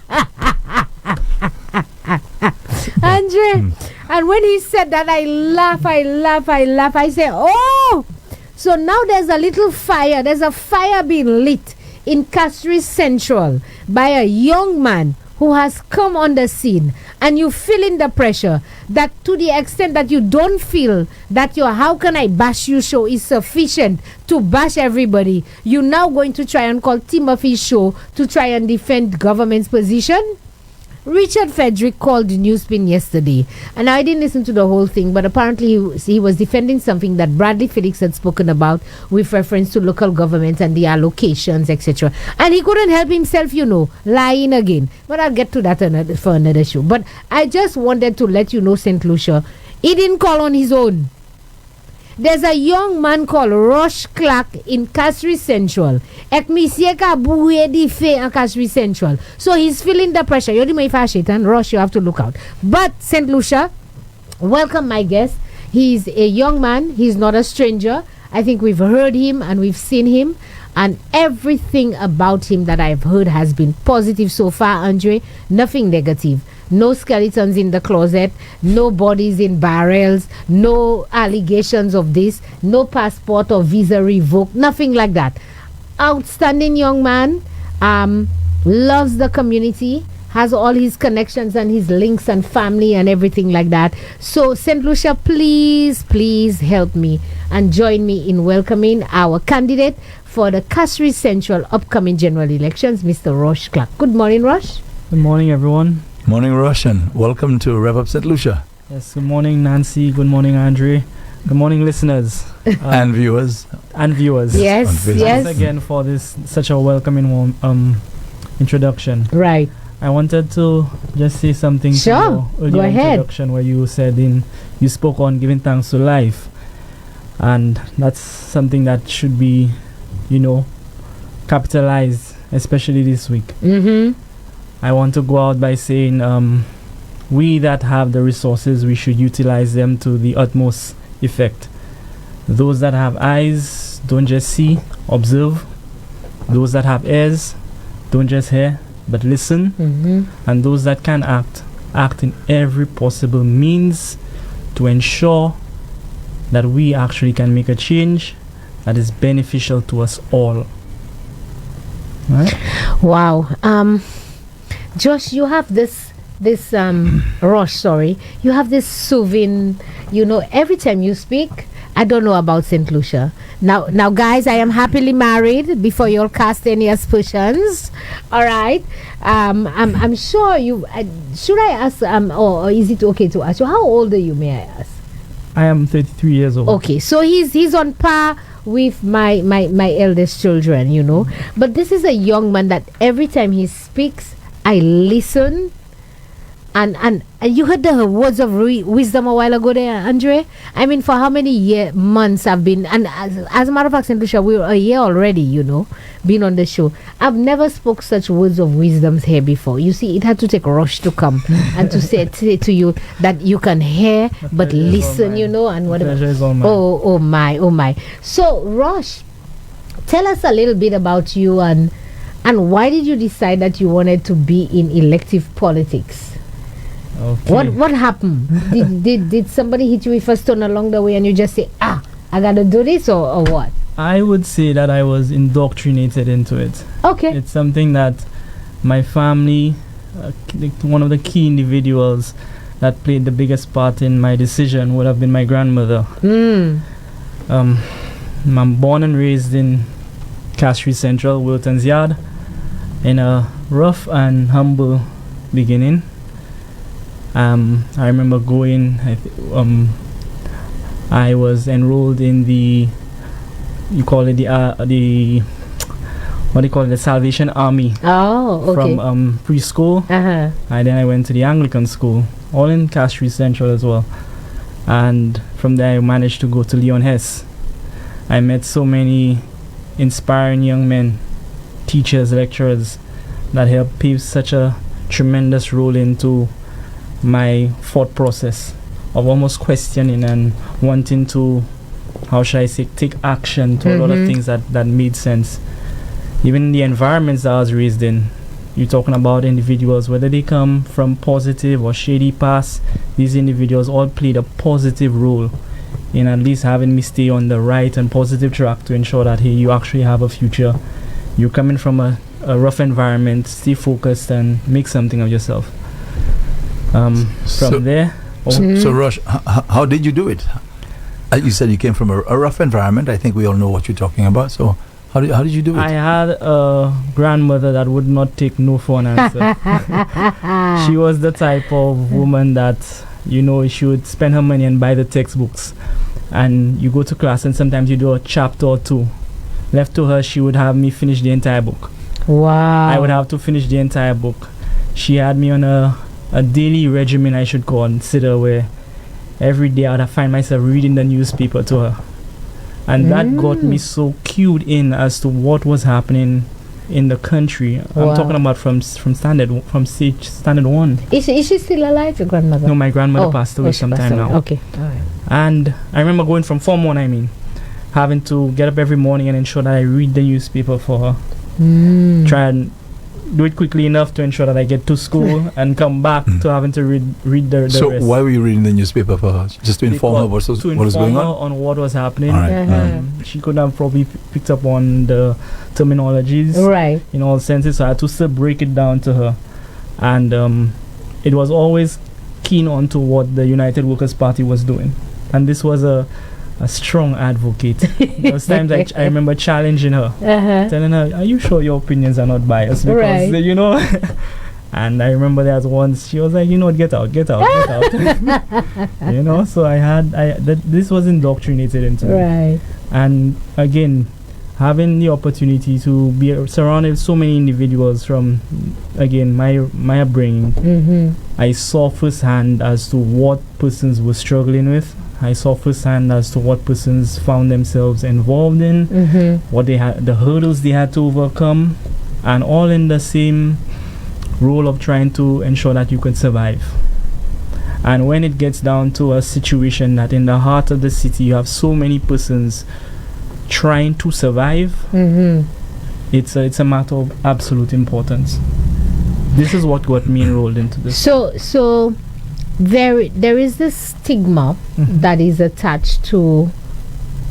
Andre, and when he said that, I laugh. I say, oh, so now there's a little fire. There's a fire being lit in Castries Central by a young man who has come on the scene, and you feeling the pressure that to the extent that you don't feel that your How Can I Bash You show is sufficient to bash everybody, you're now going to try and call Timothy's show to try and defend government's position. Richard Frederick called Newspin yesterday, and I didn't listen to the whole thing, but apparently he was defending something that Bradley Felix had spoken about with reference to local government and the allocations, etc. And he couldn't help himself, you know, lying again. But I'll get to that for another show. But I just wanted to let you know, St. Lucia, he didn't call on his own. There's a young man called Rosh Clarke in Castries Central. Castries Central. So he's feeling the pressure. Rosh, you have to look out. But St. Lucia, welcome my guest. He's a young man. He's not a stranger. I think we've heard him and we've seen him. And everything about him that I've heard has been positive so far, Andre. Nothing negative. No skeletons in the closet, no bodies in barrels, no allegations of this, no passport or visa revoked, nothing like that. Outstanding young man, loves the community, has all his connections and his links and family and everything like that. So St. Lucia, please help me and join me in welcoming our candidate for the Castries Central upcoming general elections, Mr. Rosh Clarke. Good morning, Rosh. Good morning, everyone. Morning, Rosh, and welcome to Rev Up St. Lucia. Yes, good morning, Nancy. Good morning, Andre. Good morning, listeners. And viewers. Yes. Thanks again for this such a welcoming introduction. Right. I wanted to just say something to your earlier introduction where you said you spoke on giving thanks to life. And that's something that should be, capitalized, especially this week. Mm-hmm. I want to go out by saying we that have the resources, we should utilize them to the utmost effect. Those that have eyes, don't just see, observe. Those that have ears, don't just hear, but listen. Mm-hmm. And those that can act in every possible means to ensure that we actually can make a change that is beneficial to us all. Right? Wow. Josh, you have this Rosh, sorry. You have this soothing, every time you speak. I don't know about St. Lucia. Now, guys, I am happily married before you'll cast any aspersions. All right. I'm sure you, should I ask, or is it okay to ask you, how old are you, may I ask? I am 33 years old. Okay, so he's on par with my eldest children, But this is a young man that every time he speaks, I listen, And you heard the words of wisdom a while ago there, Andre. I mean, for how many months I've been, and as a matter of fact, St. Lucia, we're a year already, been on the show. I've never spoke such words of wisdoms here before. You see, it had to take Rosh to come and to say to you that you can hear but listen, and whatever. Oh my. So, Rosh, tell us a little bit about you and why did you decide that you wanted to be in elective politics? Okay. What happened? Did somebody hit you with a stone along the way and you just say, I gotta do this, or what? I would say that I was indoctrinated into it. Okay. It's something that my family, one of the key individuals that played the biggest part in my decision would have been my grandmother. I'm born and raised in Castries Central, Wilton's Yard, in a rough and humble beginning. I remember going, I was enrolled in the Salvation Army. Oh, okay. From preschool. Uh-huh. And then I went to the Anglican school, all in Castries Central as well. And from there I managed to go to Leon Hess. I met so many inspiring young men, teachers, lecturers, that helped pave such a tremendous role into my thought process of almost questioning and wanting to, how should I say, take action to a lot of things that made sense. Even the environments that I was raised in, you're talking about individuals, whether they come from positive or shady past, these individuals all played a positive role in at least having me stay on the right and positive track to ensure that, hey, you actually have a future. You're coming from a rough environment, stay focused and make something of yourself. From there. So Rosh, how did you do it? You said you came from a rough environment. I think we all know what you're talking about. So how did you do it? I had a grandmother that would not take no for an answer. She was the type of woman that, she would spend her money and buy the textbooks. And you go to class and sometimes you do a chapter or two. Left to her, she would have me finish the entire book. Wow. I would have to finish the entire book. She had me on a daily regimen, I should consider, where every day I would find myself reading the newspaper to her. And that got me so cued in as to what was happening in the country. Wow. I'm talking about from standard 1. Is she still alive, your grandmother? No, my grandmother passed away sometime now. Okay. All right. And I remember going from Form 1, having to get up every morning and ensure that I read the newspaper for her. Try and do it quickly enough to ensure that I get to school and come back to having to read the so rest. Why were you reading the newspaper for her? Just to inform her what was going on what was happening. Right. She could have probably picked up on the terminologies, right, in all senses, so I had to still break it down to her. And it was always keen on to what the United Workers' Party was doing. And this was a strong advocate. Those times I remember challenging her, telling her, are you sure your opinions are not biased? Because, and I remember there was once she was like, get out. So this was indoctrinated into me. Right. And again, having the opportunity to be surrounded with so many individuals from, again, my upbringing, I saw firsthand as to what persons were struggling with. I saw firsthand as to what persons found themselves involved in, what they had, the hurdles they had to overcome, and all in the same role of trying to ensure that you could survive. And when it gets down to a situation that in the heart of the city you have so many persons trying to survive, it's a matter of absolute importance. This is what got me enrolled into this. So there is this stigma that is attached to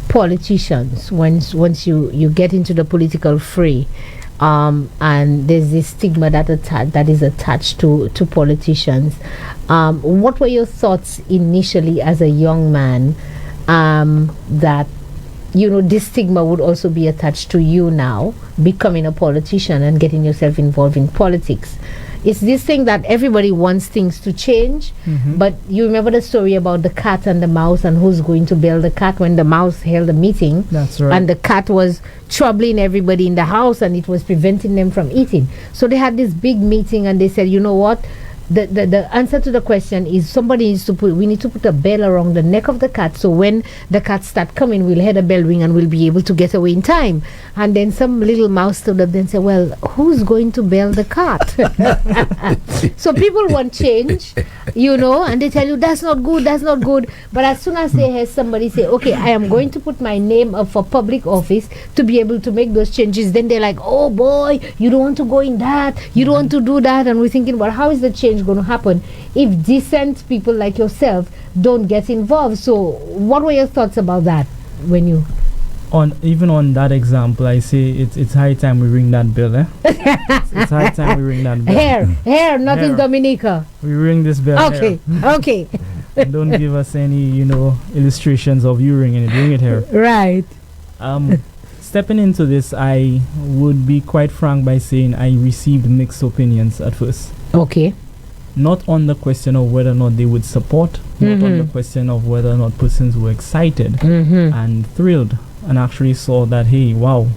politicians once you get into the political fray, and there's this stigma that is attached to politicians. What were your thoughts initially as a young man, that this stigma would also be attached to you now becoming a politician and getting yourself involved in politics? It's this thing that everybody wants things to change, but you remember the story about the cat and the mouse and who's going to bail the cat when the mouse held a meeting. That's right. And the cat was troubling everybody in the house and it was preventing them from eating. So they had this big meeting and they said, you know what? the answer to the question is we need to put a bell around the neck of the cat, so when the cats start coming, we'll hear the bell ring and we'll be able to get away in time. And then some little mouse stood up and said, well, who's going to bell the cat? So people want change, and they tell you that's not good. But as soon as they hear somebody say, okay, I am going to put my name up for public office to be able to make those changes, then they're like, oh boy, you don't want to go in that, you don't want to do that. And we're thinking, well, how is the change going to happen if decent people like yourself don't get involved? So what were your thoughts about that when you on that example? I say it's high time we ring that bell, it's high time we ring that bell. Here, not in Dominica. We ring this bell. Okay. Don't give us any illustrations of you ringing it. Ring it here. Right. Stepping into this, I would be quite frank by saying I received mixed opinions at first. Okay. Not on the question of whether or not they would support, not on the question of whether or not persons were excited and thrilled and actually saw that, hey, wow,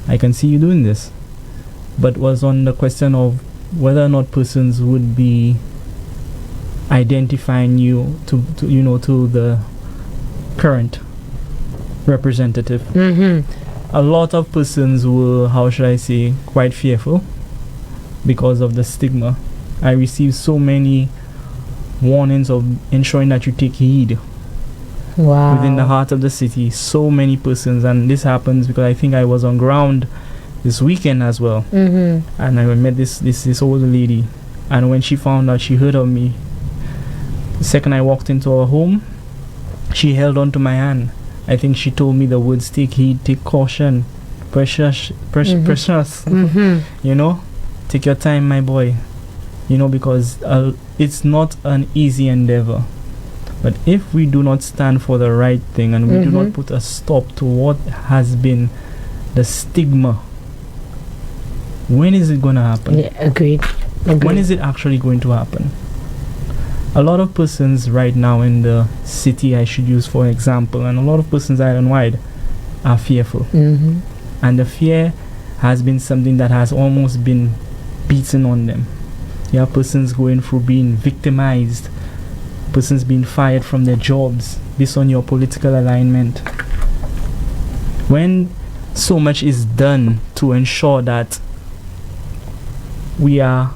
I can see you doing this. But was on the question of whether or not persons would be identifying you to the current representative. A lot of persons were, how should I say, quite fearful because of the stigma. I received so many warnings of ensuring that you take heed. Wow. Within the heart of the city, so many persons, and this happens because I think I was on ground this weekend as well, and I met this old lady, and when she found out, she heard of me. The second I walked into her home, she held on to my hand. I think she told me the words, take heed, take caution, precious. Take your time, my boy. Because it's not an easy endeavor. But if we do not stand for the right thing and we do not put a stop to what has been the stigma, when is it going to happen? Yeah, agreed. When is it actually going to happen? A lot of persons right now in the city, I should use for example, and a lot of persons island-wide are fearful. And the fear has been something that has almost been beaten on them. You have persons going through being victimized, persons being fired from their jobs based on your political alignment. When so much is done to ensure that we are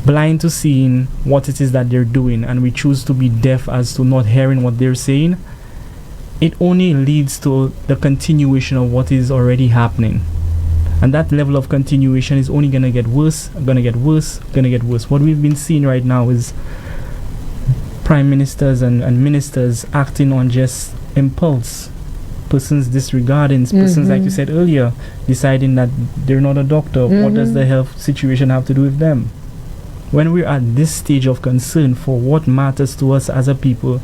blind to seeing what it is that they're doing, and we choose to be deaf as to not hearing what they're saying, it only leads to the continuation of what is already happening. And that level of continuation is only going to get worse, going to get worse. What we've been seeing right now is prime ministers and ministers acting on just impulse, persons disregarding, persons, like you said earlier, deciding that they're not a doctor. What does the health situation have to do with them? When we're at this stage of concern for what matters to us as a people,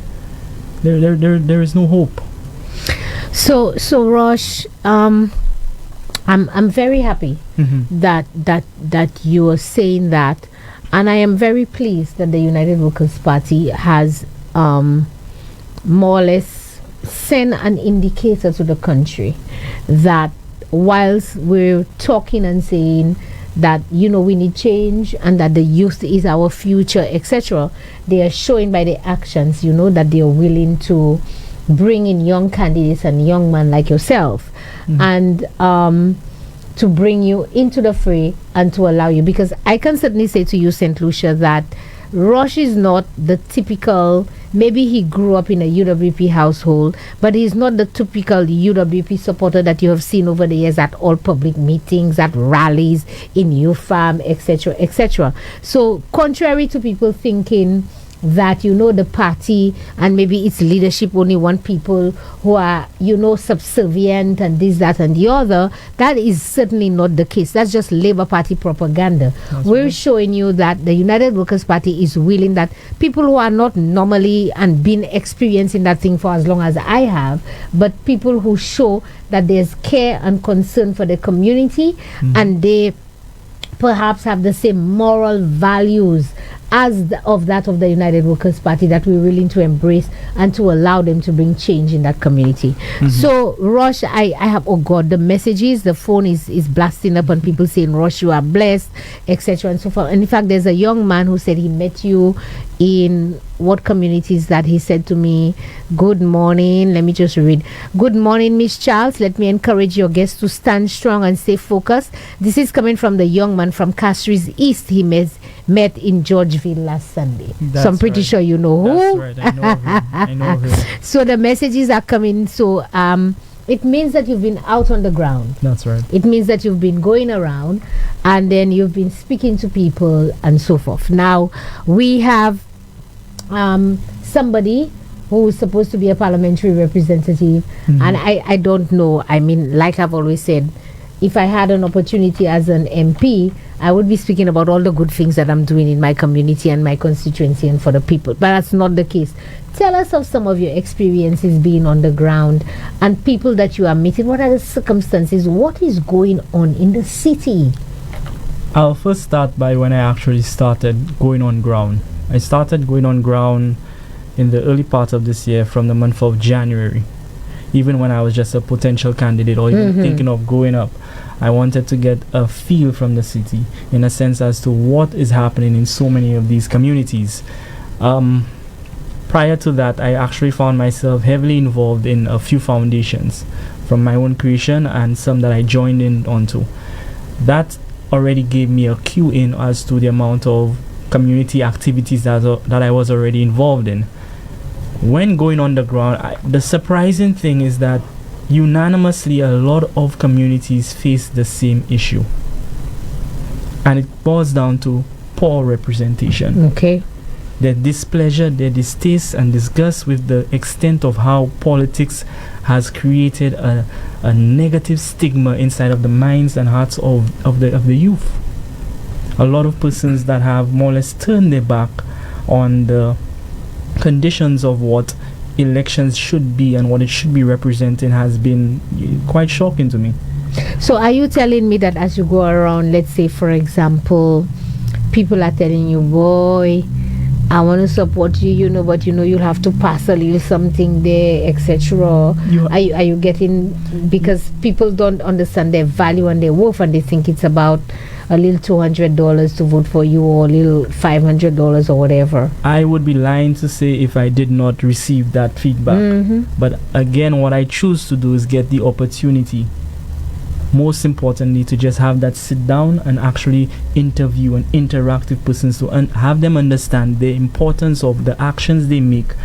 there is no hope. So Rosh, I'm very happy that you are saying that, and I am very pleased that the United Workers' Party has more or less sent an indicator to the country that whilst we're talking and saying that we need change and that the youth is our future, etc., they are showing by the actions that they are willing to bring in young candidates and young men like yourself and to bring you into the fray and to allow you, because I can certainly say to you, St. Lucia, that Rosh is not the typical, maybe he grew up in a UWP household, but he's not the typical UWP supporter that you have seen over the years at all public meetings, at rallies, in UFAM, etc., etc. So contrary to people thinking that the party and maybe its leadership only want people who are subservient and this, that and the other, that is certainly not the case. That's just Labour Party propaganda. We're showing you that the United Workers' Party is willing that people who are not normally and been experiencing that thing for as long as I have, but people who show that there's care and concern for the community and they perhaps have the same moral values of the United Workers' Party that we're willing to embrace and to allow them to bring change in that community. Mm-hmm. So, Rosh, I have, oh God, the messages, the phone is blasting up on people saying, Rosh, you are blessed, etc. and so forth. And in fact, there's a young man who said he met you in what communities that he said to me, good morning, let me just read. Good morning, Miss Charles. Let me encourage your guests to stand strong and stay focused. This is coming from the young man from Castries East he met in Georgeville last Sunday. So I'm pretty sure you know who. That's right, I know him. So the messages are coming. So it means that you've been out on the ground. That's right. It means that you've been going around and then you've been speaking to people and so forth. Now, we have somebody who is supposed to be a parliamentary representative, and I don't know. I mean, like I've always said, if I had an opportunity as an MP, I would be speaking about all the good things that I'm doing in my community and my constituency and for the people. But that's not the case. Tell us of some of your experiences being on the ground and people that you are meeting. What are the circumstances? What is going on in the city? I'll first start by when I actually started going on ground. I started going on ground in the early part of this year from the month of January. Even when I was just a potential candidate or even thinking of going up, I wanted to get a feel from the city in a sense as to what is happening in so many of these communities. Prior to that, I actually found myself heavily involved in a few foundations from my own creation and some that I joined in onto. That already gave me a cue in as to the amount of community activities that I was already involved in. When going on the ground, the surprising thing is that unanimously a lot of communities face the same issue, and it boils down to poor representation. Okay. Their displeasure, their distaste and disgust with the extent of how politics has created a negative stigma inside of the minds and hearts of the youth. A lot of persons that have more or less turned their back on the conditions of what elections should be and what it should be representing has been quite shocking to me. So are you telling me that as you go around, let's say for example, people are telling you, boy, I want to support you, but you'll have to pass a little something there, etc. Are you getting, because people don't understand their value and their worth, and they think it's about a little $200 to vote for you or a little $500 or whatever. I would be lying to say if I did not receive that feedback. But again, what I choose to do is get the opportunity, most importantly, to just have that sit down and actually interview and interact with persons to have them understand the importance of the actions they make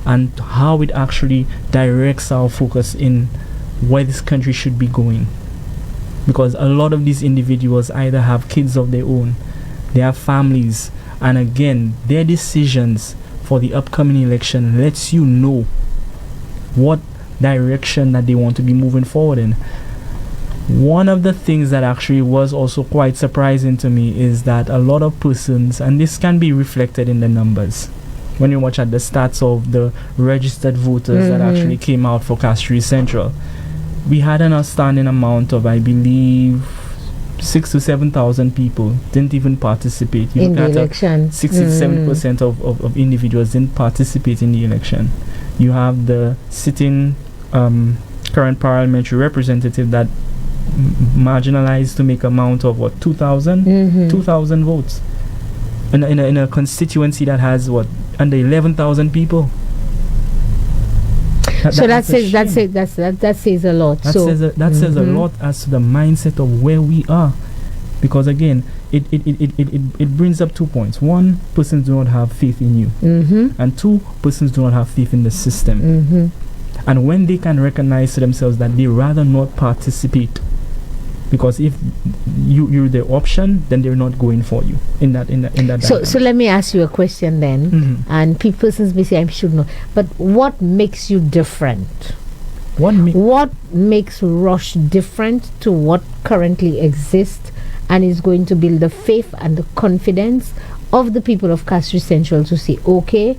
and how it actually directs our focus in where this country should be going. Because a lot of these individuals either have kids of their own, they have families, and again, their decisions for the upcoming election lets you know what direction that they want to be moving forward in. One of the things that actually was also quite surprising to me is that a lot of persons, and this can be reflected in the numbers, when you watch at the stats of the registered voters that actually came out for Castries Central, we had an outstanding amount of, I believe, 6,000 to 7,000 people didn't even participate. In the election. 67% of individuals didn't participate in the election. You have the sitting current parliamentary representative that marginalized to make amount of 2,000 votes in a constituency that has under 11,000 people. That says a lot. That says a lot as to the mindset of where we are, because again, it brings up 2 points. One, persons do not have faith in you, and two, persons do not have faith in the system. And when they can recognize to themselves that they rather not participate, because if you're the option, then they're not going for you in that. So let me ask you a question then, and persons may say I should know, but what makes you different? What makes Rosh different to what currently exists, and is going to build the faith and the confidence of the people of Castries Central to say, okay,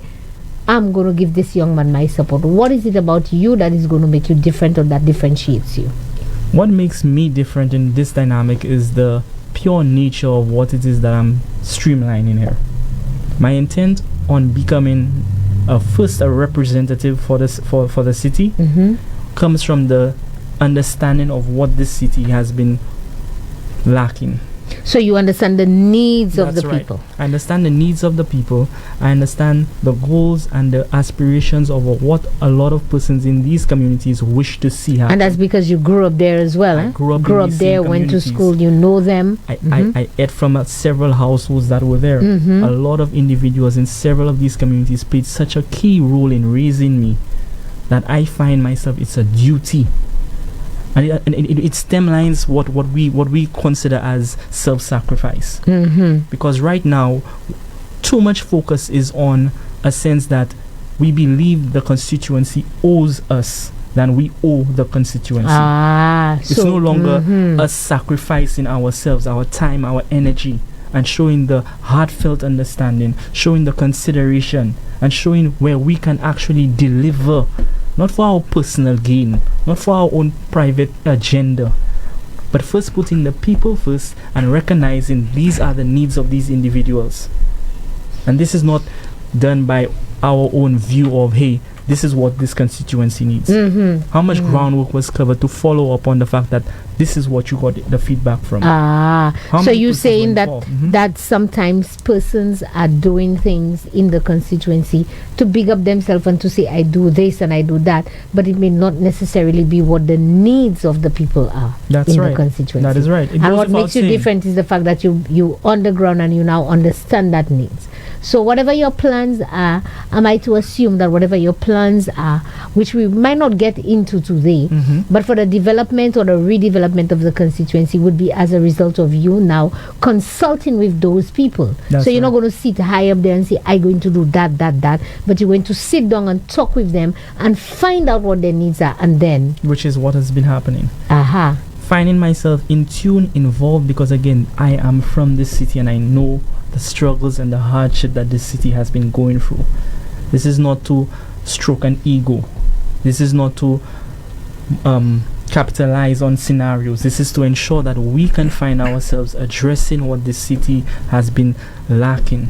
I'm going to give this young man my support? What is it about you that is going to make you different or that differentiates you? What makes me different in this dynamic is the pure nature of what it is that I'm streamlining here. My intent on becoming a representative for this for the city comes from the understanding of what this city has been lacking. So you understand the needs of the people. I understand the needs of the people. I understand the goals and the aspirations of what a lot of persons in these communities wish to see happen. And that's because you grew up there as well. I grew up there, went to school, you know them. I ate from several households that were there. A lot of individuals in several of these communities played such a key role in raising me that I find myself it's a duty. And it stemlines what we consider as self-sacrifice. Because right now, too much focus is on a sense that we believe the constituency owes us than we owe the constituency. It's no longer us sacrificing ourselves, our time, our energy, and showing the heartfelt understanding, showing the consideration, and showing where we can actually deliver, not for our personal gain, not for our own private agenda, but first putting the people first and recognizing these are the needs of these individuals. And this is not done by our own view of, hey, this is what this constituency needs. How much groundwork was covered to follow up on the fact that this is what you got the feedback from. So you're saying that that sometimes persons are doing things in the constituency to big up themselves and to say, I do this and I do that, but it may not necessarily be what the needs of the people are the constituency. That is right. And what makes you different is the fact that you on the ground and you now understand that needs. So whatever your plans are, am I to assume that whatever your plans are, which we might not get into today, but for the development or the redevelopment of the constituency would be as a result of you now consulting with those people. So you're not going to sit high up there and say, I'm going to do that, but you're going to sit down and talk with them and find out what their needs are, and then... Which is what has been happening. Finding myself in tune, involved, because again, I am from this city and I know the struggles and the hardship that this city has been going through. This is not to stroke an ego. This is not to capitalize on scenarios. This is to ensure that we can find ourselves addressing what this city has been lacking.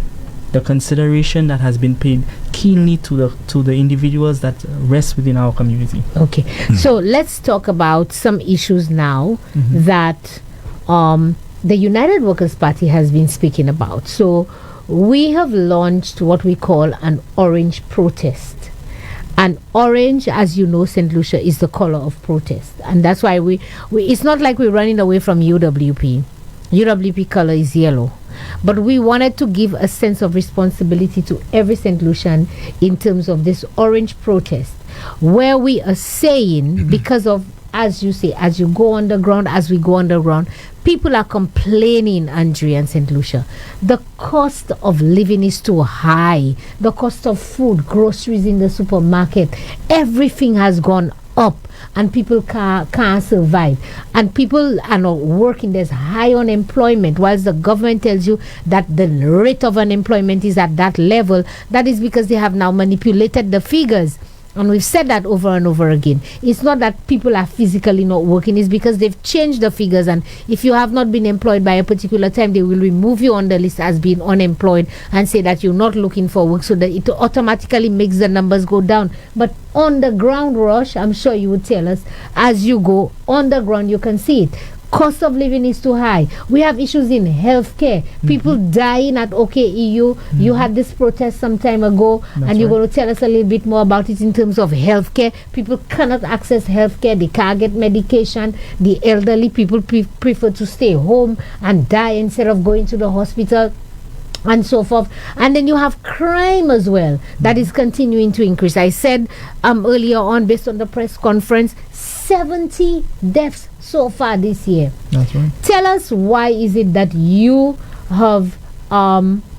The consideration that has been paid keenly to the individuals that rest within our community. Okay, so let's talk about some issues now that the United Workers' Party has been speaking about. So we have launched what we call an orange protest. And orange, as you know, St. Lucia, is the color of protest. And that's why we it's not like we're running away from UWP. UWP color is yellow. But we wanted to give a sense of responsibility to every St. Lucian in terms of this orange protest, where we are saying, because of, as you say, as you go underground, as we go underground, people are complaining, Andre and St. Lucia. The cost of living is too high. The cost of food, groceries in the supermarket, everything has gone up, and people can't survive, and people are not working. There's high unemployment, whilst the government tells you that the rate of unemployment is at that level. That is because they have now manipulated the figures. And we've said that over and over again. It's not that people are physically not working. It's because they've changed the figures. And if you have not been employed by a particular time, they will remove you on the list as being unemployed and say that you're not looking for work, so that it automatically makes the numbers go down. But on the ground, Rosh, I'm sure you would tell us, as you go on the ground, you can see it. Cost of living is too high. We have issues in healthcare. People dying at OKEU. You had this protest some time ago, and you're going to tell us a little bit more about it in terms of healthcare. People cannot access healthcare. They can't get medication. The elderly people prefer to stay home and die instead of going to the hospital, and so forth. And then you have crime as well that is continuing to increase. I said earlier on, based on the press conference, 70 deaths so far this year. That's right. Tell us, why is it that you have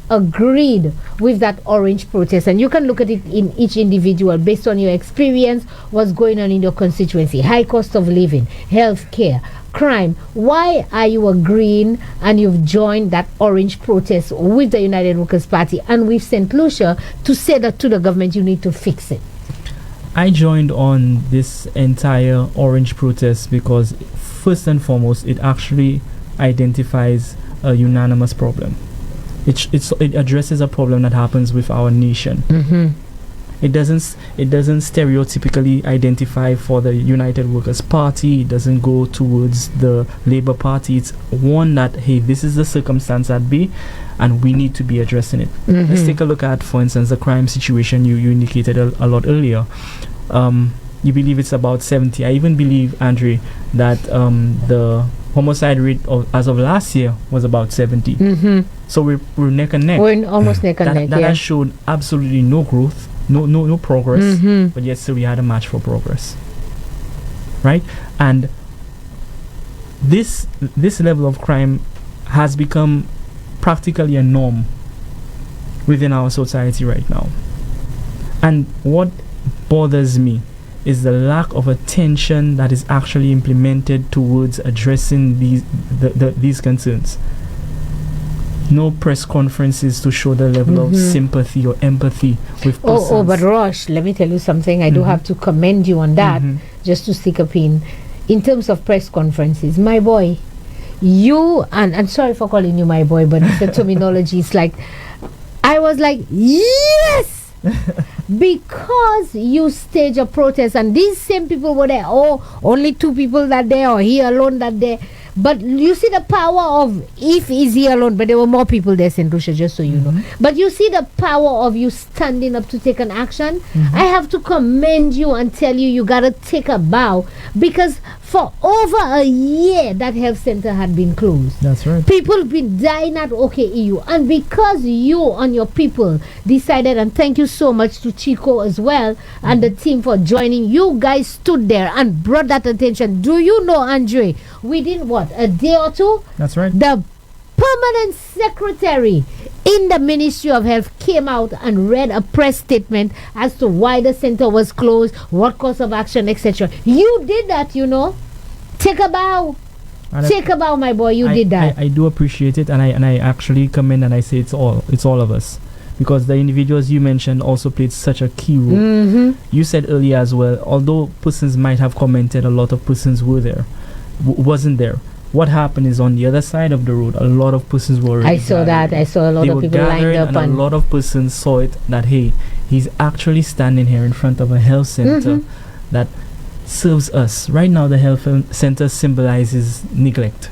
agreed with that orange protest? And you can look at it in each individual based on your experience, what's going on in your constituency, high cost of living, health care, crime. Why are you agreeing and you've joined that orange protest with the United Workers' Party and with St. Lucia to say that to the government you need to fix it? I joined on this entire orange protest because first and foremost, it actually identifies a unanimous problem. It addresses a problem that happens with our nation. It doesn't stereotypically identify for the United Workers' Party. It doesn't go towards the Labour Party. It's one that, hey, this is the circumstance at be, and we need to be addressing it. Let's take a look at, for instance, the crime situation you indicated a lot earlier. You believe it's about 70. I even believe, Andre, that the homicide rate as of last year was about 70. So we're neck and neck. We're almost neck and neck. That has shown absolutely no growth. No progress, but yet still we had a match for progress, right? And this level of crime has become practically a norm within our society right now. And what bothers me is the lack of attention that is actually implemented towards addressing these concerns. No press conferences to show the level of sympathy or empathy with persons. But Rosh, let me tell you something. I do have to commend you on that, just to stick a pin. In terms of press conferences, my boy, you, and sorry for calling you my boy, but the terminology is like, I was like, yes! Because you stage a protest, and these same people were there. Only 2 people that day, or he alone that day. But you see the power of, if is he alone, but there were more people there, St. Lucia, just so you know. But you see the power of you standing up to take an action. I have to commend you and tell you gotta take a bow, because for over a year that health center had been closed. That's right. People have been dying at OKEU, and because you and your people decided, and thank you so much to Chico as well and the team for joining, you guys stood there and brought that attention. Do you know, Andre, within a day or two? That's right. The permanent secretary in the Ministry of Health came out and read a press statement as to why the center was closed, what course of action, etc. You did that, you know. Take a bow. Take a bow, my boy. You did that. I do appreciate it, and I actually commend, and I say it's all of us, because the individuals you mentioned also played such a key role. You said earlier as well, although persons might have commented, a lot of persons were there, wasn't there. What happened is, on the other side of the road, a lot of persons were already I saw gathered. that. I saw a lot of people lined up, and a lot of persons saw it, that hey, he's actually standing here in front of a health center that serves us. Right now, the health center symbolizes neglect.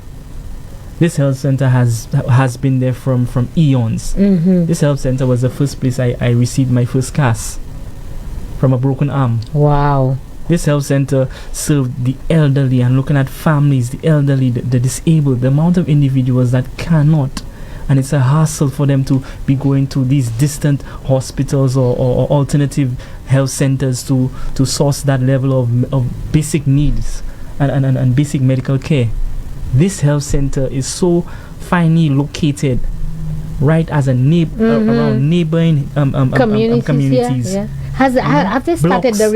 This health center has been there from eons. This health center was the first place I received my first cast from a broken arm. Wow. This health center served the elderly, and looking at families, the elderly, the disabled, the amount of individuals that cannot, and it's a hassle for them to be going to these distant hospitals or alternative health centers to source that level of basic needs and basic medical care. This health center is so finely located right as a around neighboring communities. Yeah. Have they started the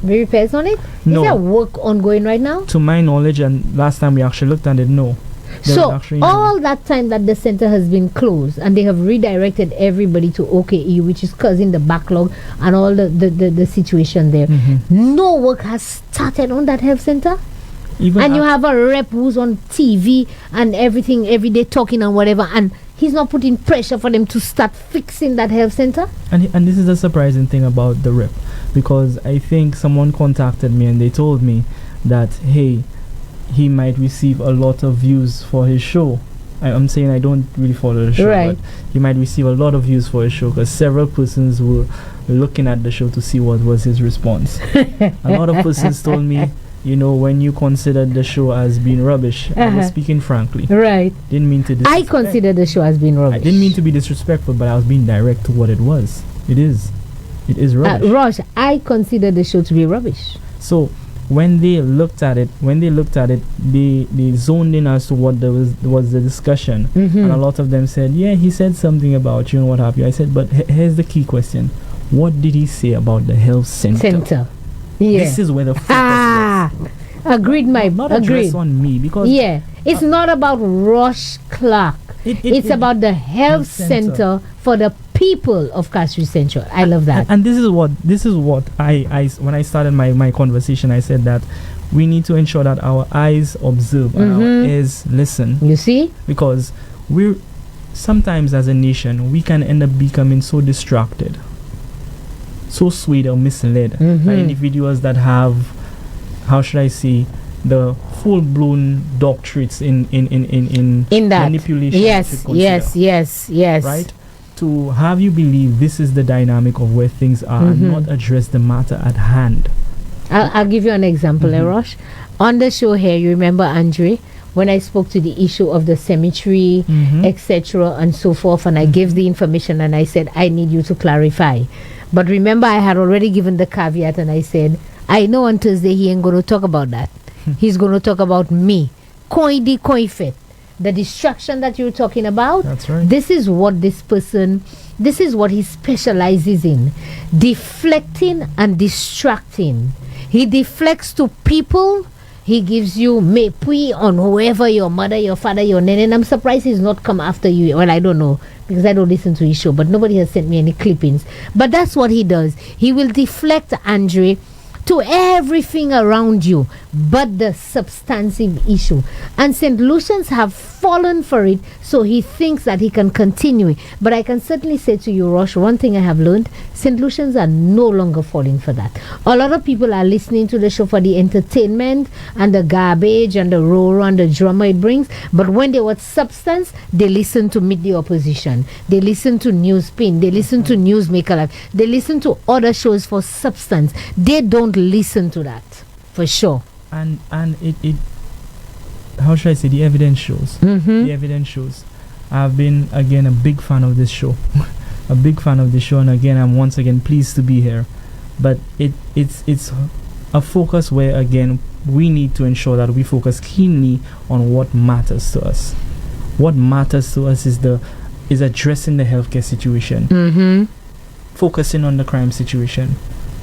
repairs on it? No. Is there work ongoing right now? To my knowledge, and last time we actually looked at it, no. So all that time that the center has been closed, and they have redirected everybody to OKE, which is causing the backlog and all the situation there. No work has started on that health center. And you have a rep who's on TV and everything every day talking and whatever, and he's not putting pressure for them to start fixing that health center. And this is the surprising thing about the rep, because I think someone contacted me and they told me that, hey, he might receive a lot of views for his show. I'm saying I don't really follow the show, right, but he might receive a lot of views for his show, because several persons were looking at the show to see what was his response. A lot of persons told me, you know, when you considered the show as being rubbish, I was speaking frankly. Right. Didn't mean to I consider the show as being rubbish. I didn't mean to be disrespectful, but I was being direct to what it was. It is rubbish. Rosh, I consider the show to be rubbish. So when they looked at it, they zoned in as to what there was the discussion, and a lot of them said, yeah, he said something about you and what have you. I said, but here's the key question: what did he say about the health center? Yeah. This is where the focus was. Agreed, not addressed on me, because it's not about Rosh Clarke. It's about the health center for the people of Castries Central. I love that. And this is what I when I started my conversation, I said that we need to ensure that our eyes observe and our ears listen. You see? Because sometimes as a nation, we can end up becoming so distracted, so swayed or misled by individuals that have, how should I say, the full-blown doctorates in that manipulation. Yes. Right? To have you believe this is the dynamic of where things are and not address the matter at hand. I'll give you an example, Rosh. On the show here, you remember, Andre, when I spoke to the issue of the cemetery, etc., and so forth, and I gave the information and I said, I need you to clarify. But remember, I had already given the caveat and I said, I know on Thursday he ain't going to talk about that. He's going to talk about me. Koifet. The distraction that you're talking about. That's right. This is what this is what he specializes in. Deflecting and distracting. He deflects to people. He gives you mepui on whoever, your mother, your father, your nene. And I'm surprised he's not come after you. Well, I don't know, because I don't listen to his show, but nobody has sent me any clippings. But that's what he does. He will deflect, Andre, to everything around you but the substantive issue. And St. Lucians have fallen for it, so he thinks that he can continue it. But I can certainly say to you, Rosh, one thing I have learned, St. Lucians are no longer falling for that. A lot of people are listening to the show for the entertainment and the garbage and the roar and the drama it brings, but when they want substance, they listen to Meet the Opposition, they listen to Newspin, they listen to Newsmaker Live, they listen to other shows for substance. They don't listen to that, for sure. And it how should I say, the evidence shows. The evidence shows. I've been, again, a big fan of this show. A big fan of this show, and again, I'm once again pleased to be here. But it's a focus where, again, we need to ensure that we focus keenly on what matters to us. What matters to us is addressing the healthcare situation, focusing on the crime situation,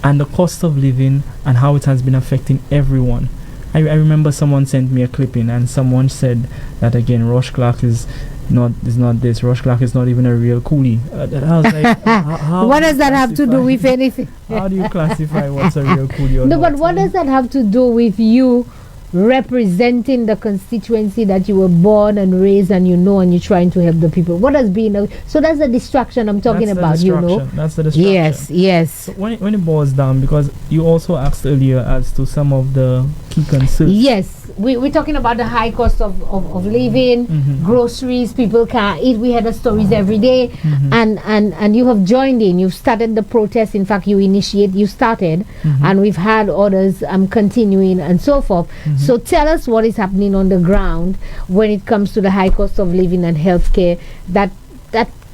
and the cost of living and how it has been affecting everyone. I remember someone sent me a clipping and someone said that, again, Rosh Clarke is not this. Rosh Clarke is not even a real coolie. I was like, how what does that have to do with anything? How do you classify what's a real coolie or no, not? but what does that have to do with you representing the constituency that you were born and raised and and you're trying to help the people? What has been so that's the distraction I'm talking about, That's the distraction. Yes. So when it boils down, because you also asked earlier as to some of the key concerns. Yes, we're talking about the high cost of living, groceries, people can't eat. We had the stories every day, and you have joined in. You've started the protest. In fact, you started, and we've had others continuing and so forth. So tell us what is happening on the ground when it comes to the high cost of living and healthcare that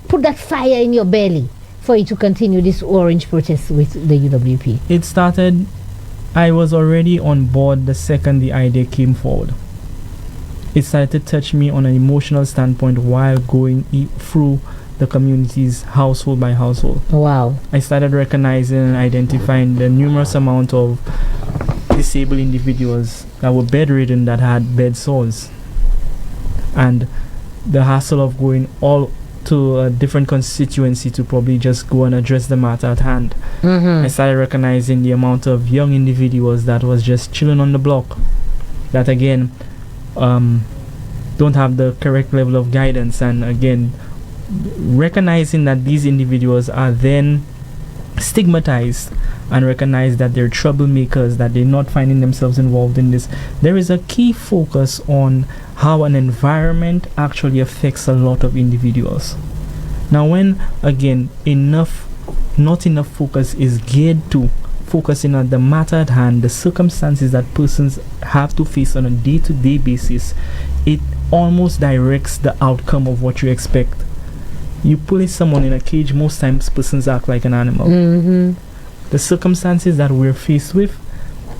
put that fire in your belly for you to continue this orange protest with the UWP. It started, I was already on board the second the idea came forward. It started to touch me on an emotional standpoint while going through the community's household by household. Wow. I started recognizing and identifying the numerous amount of disabled individuals that were bedridden that had bed sores, and the hassle of going all to a different constituency to probably just go and address the matter at hand. I started recognizing the amount of young individuals that was just chilling on the block, that again don't have the correct level of guidance, and again recognizing that these individuals are then stigmatized and recognize that they're troublemakers, that they're not finding themselves involved in this. There is a key focus on how an environment actually affects a lot of individuals. Now, when again not enough focus is geared to focusing on the matter at hand, the circumstances that persons have to face on a day-to-day basis, it almost directs the outcome of what you expect. You place someone in a cage, most times persons act like an animal. The circumstances that we're faced with,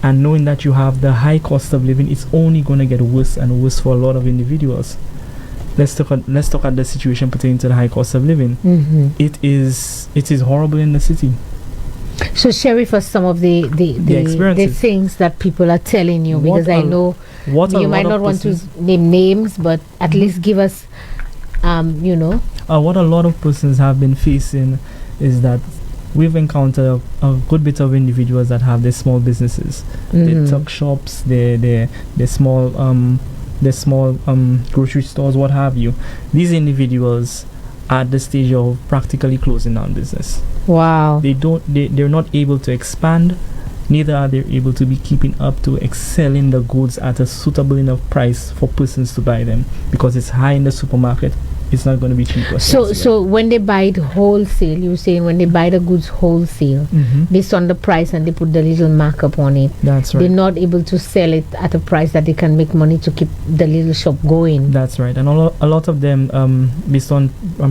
and knowing that you have the high cost of living, it's only going to get worse and worse for a lot of individuals. Let's talk at the situation pertaining to the high cost of living. It is horrible in the city. So share with us some of the things that people are telling you, because I know you might not want to name names, but at least give us what a lot of persons have been facing is that we've encountered a good bit of individuals that have their small businesses, their tuck shops, their small the small grocery stores, what have you. These individuals are at the stage of practically closing down business. Wow. They're not able to expand, neither are they able to be keeping up to excelling the goods at a suitable enough price for persons to buy them, because it's high in the supermarket. It's not going to be cheaper. So when they buy it wholesale, you're saying when they buy the goods wholesale, based on the price, and they put the little markup on it, that's right. They're not able to sell it at a price that they can make money to keep the little shop going. That's right. And a lot of them, based on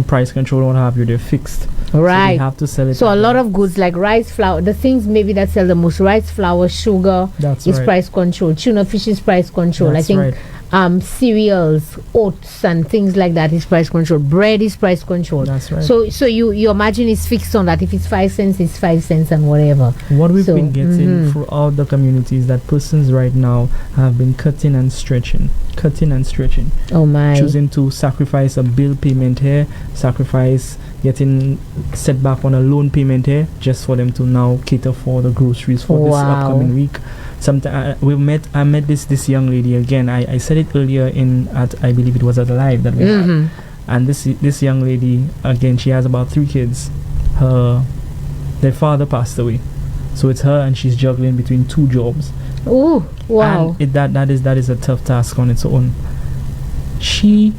price control, what have you, they're fixed. Right. So they have to sell it. So a lot of goods like rice flour, the things maybe that sell the most, rice flour, sugar, is price control. Tuna fish is price control. That's I think cereals, oats and things like that is price control. Bread is price control. That's right. So you imagine it's fixed on that. If it's 5 cents, it's 5 cents and whatever. What we've been getting throughout the community is that persons right now have been cutting and stretching. Oh my. Choosing to sacrifice a bill payment here, sacrifice getting set back on a loan payment here, just for them to now cater for the groceries for this upcoming week. I met this young lady again. I said it earlier I believe it was at a live that we had. And this young lady, again, she has about 3 kids. Their father passed away, so it's her, and she's juggling between 2 jobs. Oh wow! And that is a tough task on its own. She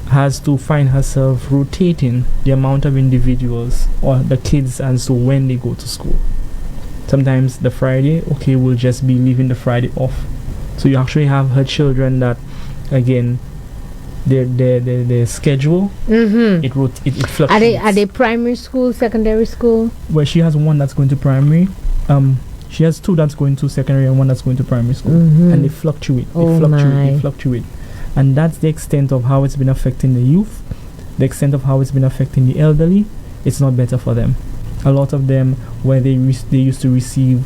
has to find herself rotating the amount of individuals or the kids as to when they go to school. Sometimes the Friday, we'll just be leaving the Friday off. So you actually have her children that, again, their schedule, it fluctuates. Are they primary school, secondary school? Well, she has one that's going to primary. She has 2 that's going to secondary and 1 that's going to primary school. And they fluctuate. They fluctuate. And that's the extent of how it's been affecting the youth, the extent of how it's been affecting the elderly. It's not better for them. A lot of them, where they used to receive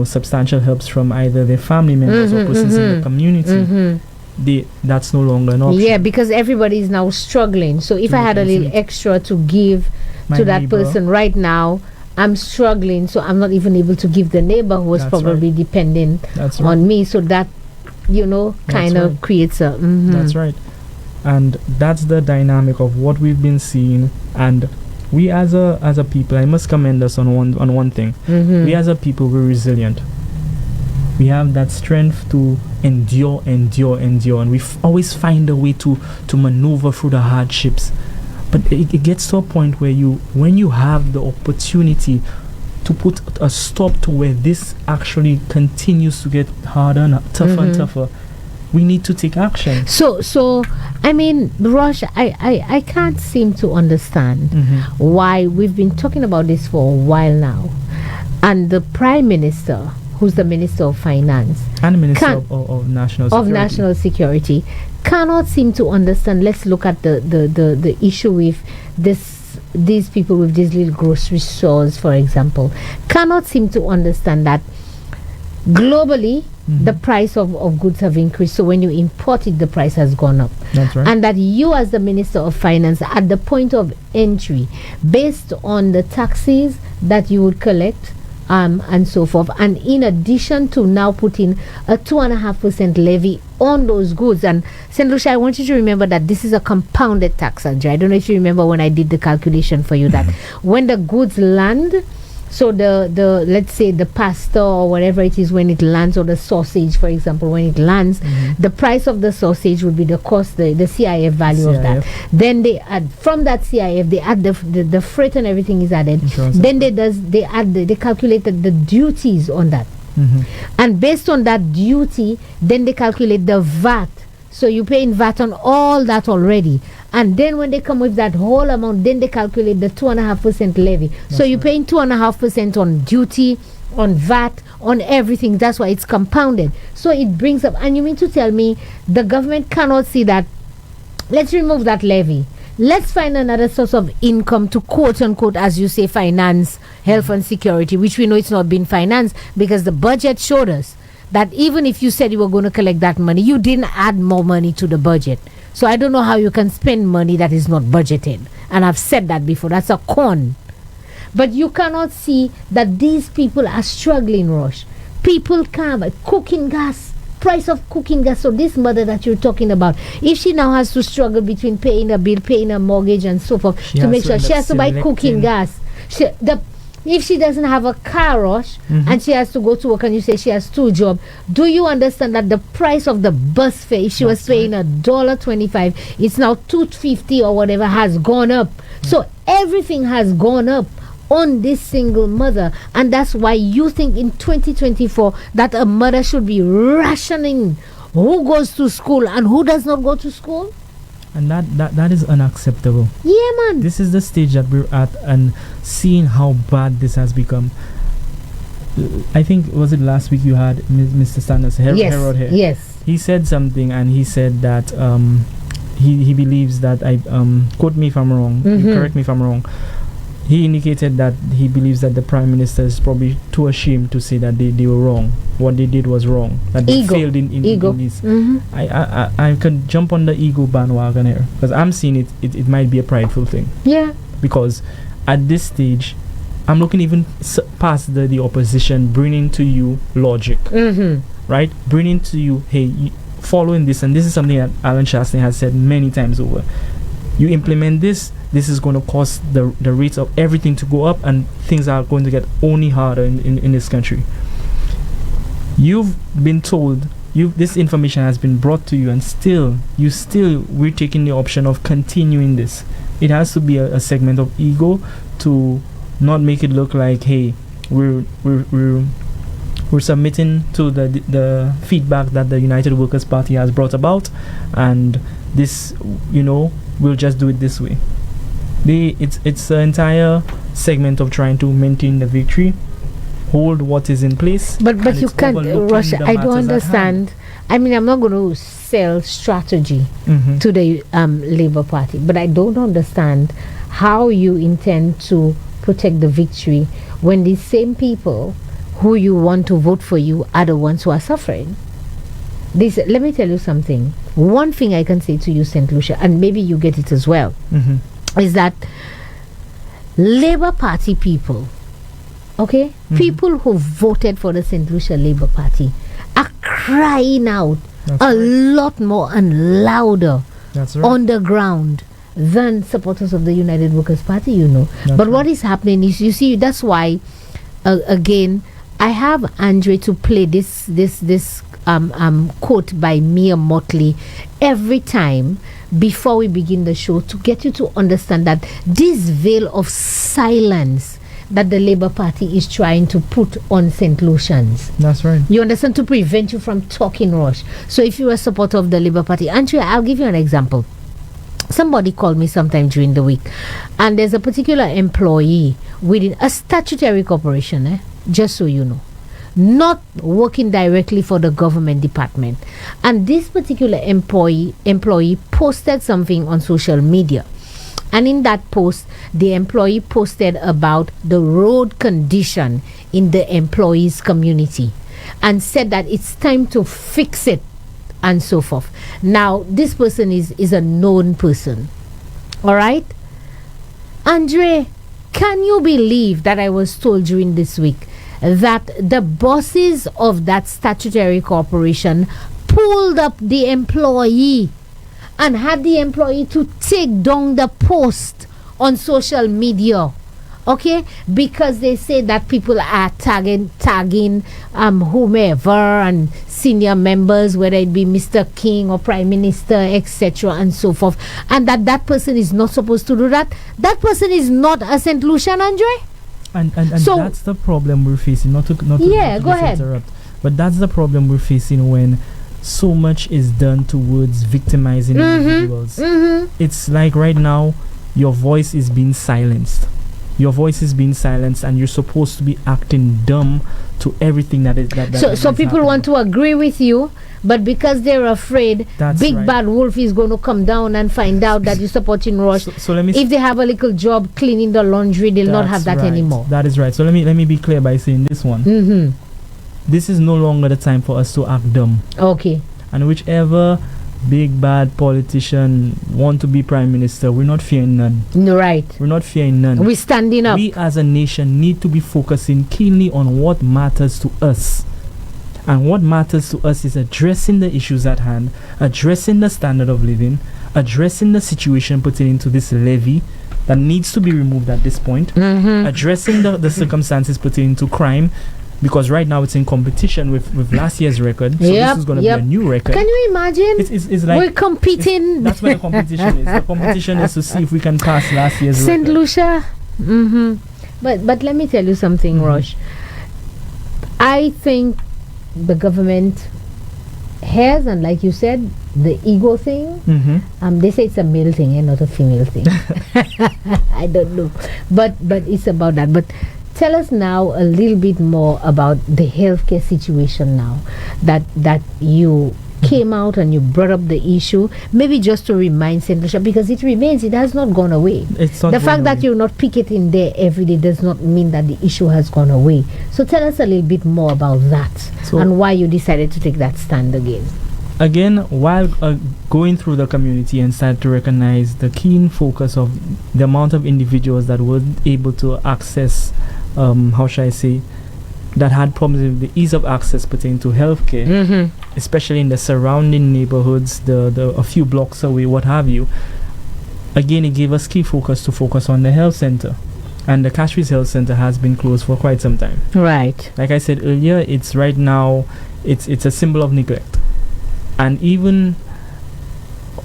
substantial helps from either their family members or persons in the community, that's no longer an option. Yeah, because everybody is now struggling. So if I had a little extra to give to that person right now, I'm struggling, so I'm not even able to give the neighbor who was probably dependent on me. So that kind of creates a That's right. And that's the dynamic of what we've been seeing. And we as a people, I must commend us on one thing. We as a people, we're resilient. We have that strength to endure, and we always find a way to maneuver through the hardships. But it gets to a point where when you have the opportunity to put a stop to where this actually continues to get harder and tougher and tougher, we need to take action. So I mean, Rosh, I can't seem to understand why we've been talking about this for a while now, and the Prime Minister, who's the Minister of Finance and the Minister of National Security, cannot seem to understand. Let's look at the issue with these people with these little grocery stores, for example, cannot seem to understand that globally the price of goods have increased. So when you import it, the price has gone up. That's right. And that you, as the Minister of Finance, at the point of entry, based on the taxes that you would collect, and so forth, and in addition to now putting a 2.5% levy on those goods. And St. Lucia, I want you to remember that this is a compounded tax, Andrea. I don't know if you remember when I did the calculation for you that when the goods land, so the let's say the pasta or whatever it is when it lands, or the sausage, for example, when it lands, the price of the sausage would be the cost, the CIF value of that. Then they add from that CIF, they add the freight and everything is added. Then they calculate the duties on that, and based on that duty, then they calculate the VAT. So you're paying VAT on all that already. And then when they come with that whole amount, then they calculate the 2.5% levy. So you're paying 2.5% on duty, on VAT, on everything. That's why it's compounded. So it brings up, and you mean to tell me the government cannot see that, let's remove that levy. Let's find another source of income to, quote unquote, as you say, finance health and security, which we know it's not been financed, because the budget showed us that even if you said you were going to collect that money, you didn't add more money to the budget. So I don't know how you can spend money that is not budgeted. And I've said that before. That's a con. But you cannot see that these people are struggling, Rosh. People can't buy cooking gas. price of cooking gas. So this mother that you're talking about, if she now has to struggle between paying a bill, paying a mortgage and so forth, to make sure she has to buy cooking gas. If she doesn't have a car rush and she has to go to work, and you say she has 2 jobs, do you understand that the price of the bus fare, if she was paying $1.25, it's now $2.50 or whatever, has gone up. So everything has gone up on this single mother, and that's why you think in 2024 that a mother should be rationing who goes to school and who does not go to school. And that is unacceptable. Yeah, man. This is the stage that we're at, and seeing how bad this has become. I think, was it last week you had Mr. Sanders, Herod here? Yes. He said something, and he said that he believes that, quote me if I'm wrong, correct me if I'm wrong, he indicated that he believes that the Prime Minister is probably too ashamed to say that they were wrong. What they did was wrong. That they failed in this. I could jump on the ego bandwagon here, because I'm seeing it might be a prideful thing. Yeah. Because at this stage, I'm looking even past the opposition, bringing to you logic. Right? Bringing to you, hey, following this, and this is something that Alan Shastin has said many times over. You implement this is going to cause the rates of everything to go up, and things are going to get only harder in this country. You've been told, this information has been brought to you, and we're taking the option of continuing this. It has to be a segment of ego to not make it look like, hey, we're submitting to the feedback that the United Workers' Party has brought about, and this, we'll just do it this way. It's an entire segment of trying to maintain the victory, hold what is in place. But you can't, Rosh, I don't understand. I mean, I'm not going to sell strategy to the Labour Party, but I don't understand how you intend to protect the victory when these same people who you want to vote for you are the ones who are suffering. Let me tell you something. One thing I can say to you, St. Lucia, and maybe you get it as well, is that Labour Party people, people who voted for the St. Lucia Labour Party are crying out lot more and louder on the ground than supporters of the United Workers' Party, But what is happening is, you see, that's why, again, I have Andre to play this quote by Mia Motley every time before we begin the show, to get you to understand that this veil of silence that the Labour Party is trying to put on St. Lucians. That's right. You understand? To prevent you from talking, Rosh. So if you're a supporter of the Labour Party, Andrea, I'll give you an example. Somebody called me sometime during the week, and there's a particular employee within a statutory corporation, just so you know, not working directly for the government department, and this particular employee posted something on social media, and in that post the employee posted about the road condition in the employees community and said that it's time to fix it and so forth. Now this person is a known person, all right? Andre, can you believe that I was told during this week that the bosses of that statutory corporation pulled up the employee and had the employee to take down the post on social media, because they say that people are tagging whomever and senior members, whether it be Mr. King or Prime Minister, etc., and so forth, and that person is not supposed to do that. That person is not a St. Lucian, Andre. And so that's the problem we're facing. Not to go ahead. Interrupt, but that's the problem we're facing when so much is done towards victimizing individuals. It's like right now your voice is being silenced. Your voice is being silenced, and you're supposed to be acting dumb to everything that is so people happening. Want to agree with you, but because they're afraid Bad Wolf is going to come down and find out that you're supporting Rosh. So let me if they have a little job cleaning the laundry, they'll not have that anymore. That is right. So let me be clear by saying this one. This is no longer the time for us to act dumb. Okay. And whichever big bad politician want to be prime minister, we're not fearing none. Right. We're not fearing none. We're standing up. We as a nation need to be focusing keenly on what matters to us. And what matters to us is addressing the issues at hand, addressing the standard of living, addressing the situation pertaining to this levy that needs to be removed at this point, addressing the circumstances pertaining to crime, because right now it's in competition with last year's record. So this is going to be a new record. Can you imagine? It's like we're competing. That's where the competition is. The competition is to see if we can pass last year's St. record. Lucia. But let me tell you something, Rosh. I think the government has, and like you said, the ego thing. They say it's a male thing and not a female thing. I don't know, but it's about that. But tell us now a little bit more about the healthcare situation now that you came out and you brought up the issue, maybe just to remind St. Lucia, because it remains, it has not gone away. The fact that you're not picketing there every day does not mean that the issue has gone away. So tell us a little bit more about that and why you decided to take that stand again. Again, while going through the community and started to recognize the keen focus of the amount of individuals that were able to access, that had problems with the ease of access pertaining to healthcare, especially in the surrounding neighborhoods, a few blocks away, what have you. Again, it gave us key focus to focus on the health center. And the Castries Health Center has been closed for quite some time. Right. Like I said earlier, it's right now, it's a symbol of neglect. And even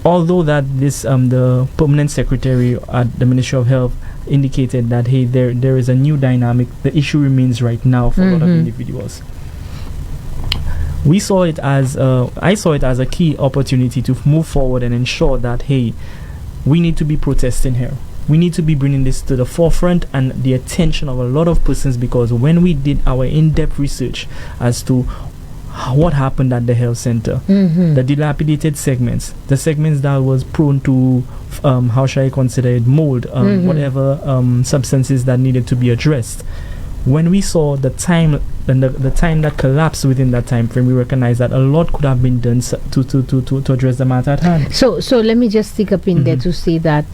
although that this the permanent secretary at the Ministry of Health indicated that hey, there is a new dynamic, the issue remains right now for a lot of individuals. I saw it as a key opportunity to move forward and ensure that hey, we need to be protesting here. We need to be bringing this to the forefront and the attention of a lot of persons, because when we did our in-depth research as to what happened at the health center, the dilapidated segments, the segments that was prone to mold, whatever substances that needed to be addressed. When we saw the time and the time that collapsed within that time frame, we recognized that a lot could have been done to address the matter at hand. So let me just stick up in there to say that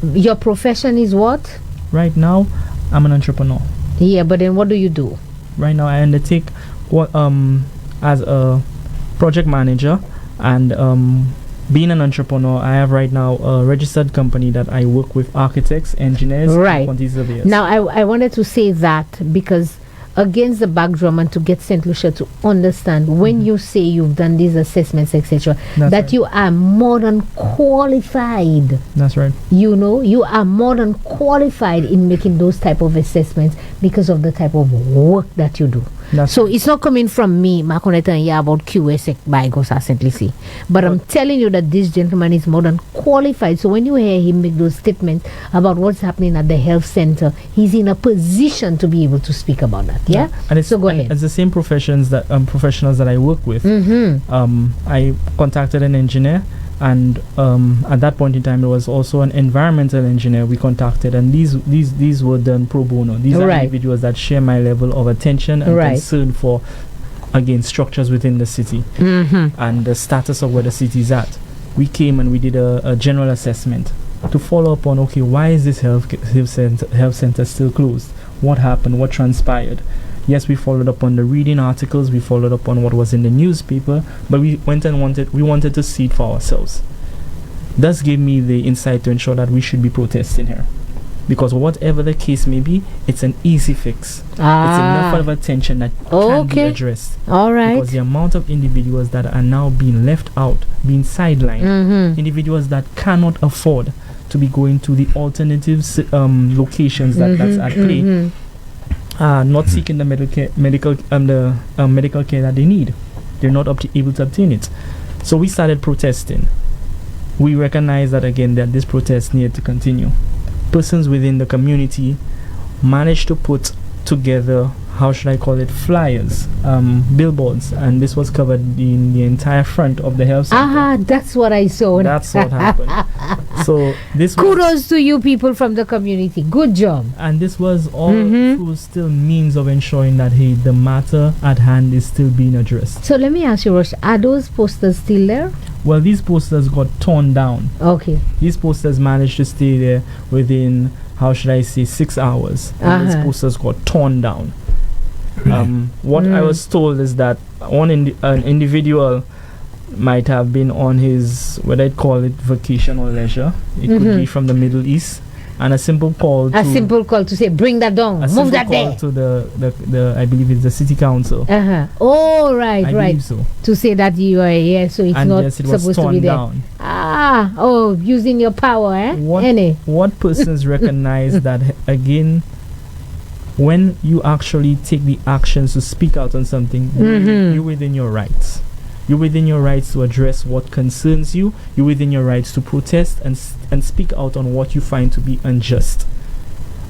your profession is what? Right now, I'm an entrepreneur. Yeah, but then what do you do? Right now, I undertake as a project manager, and being an entrepreneur, I have right now a registered company that I work with architects, engineers, and quantity surveyors. Now, I wanted to say that because against the backdrop and to get St. Lucia to understand when you say you've done these assessments, etc., that right. You are more than qualified. That's right. You know, you are more than qualified in making those type of assessments because of the type of work that you do. So it's not coming from me, Makoneta and yeah about QS by Gosa St. Lucie. But I'm telling you that this gentleman is more than qualified. So when you hear him make those statements about what's happening at the health center, he's in a position to be able to speak about that. Yeah. And so go ahead. It's the same professionals that I work with. I contacted an engineer, and at that point in time, there was also an environmental engineer we contacted, and these were done pro bono. These are individuals that share my level of attention and concern for, again, structures within the city and the status of where the city is at. We came and we did a general assessment to follow up on, okay, why is this health center still closed? What happened? What transpired? Yes, we followed up on the reading articles, we followed up on what was in the newspaper, but we wanted to see it for ourselves. This gave me the insight to ensure that we should be protesting here. Because whatever the case may be, it's an easy fix. It's enough of attention that can be addressed. All right. Because the amount of individuals that are now being left out, being sidelined, individuals that cannot afford to be going to the alternative locations that's at play, not seeking the medical care that they need. They're not able to obtain it. So we started protesting. We recognized that again that this protest needed to continue. Persons within the community managed to put together, how should I call it, flyers, billboards, and this was covered in the entire front of the health center. That's what I saw. That's what happened. So this kudos to you people from the community. Good job. And this was all through still means of ensuring that hey, the matter at hand is still being addressed. So let me ask you, Rosh, are those posters still there? Well, these posters got torn down. Okay. These posters managed to stay there within, how should I say, 6 hours. And these posters got torn down. What I was told is that an individual might have been on his, what I'd call it, vacation or leisure. It could be from the Middle East, and a simple call to say, bring that down, move that there. To the I believe it's the city council. Oh, right. I believe so. To say that you are here, so it's and not yes, it was supposed to be there. down. Using your power, eh? What persons recognize that, again, when you actually take the actions to speak out on something, you're within your rights. You're within your rights to address what concerns you. You're within your rights to protest and speak out on what you find to be unjust.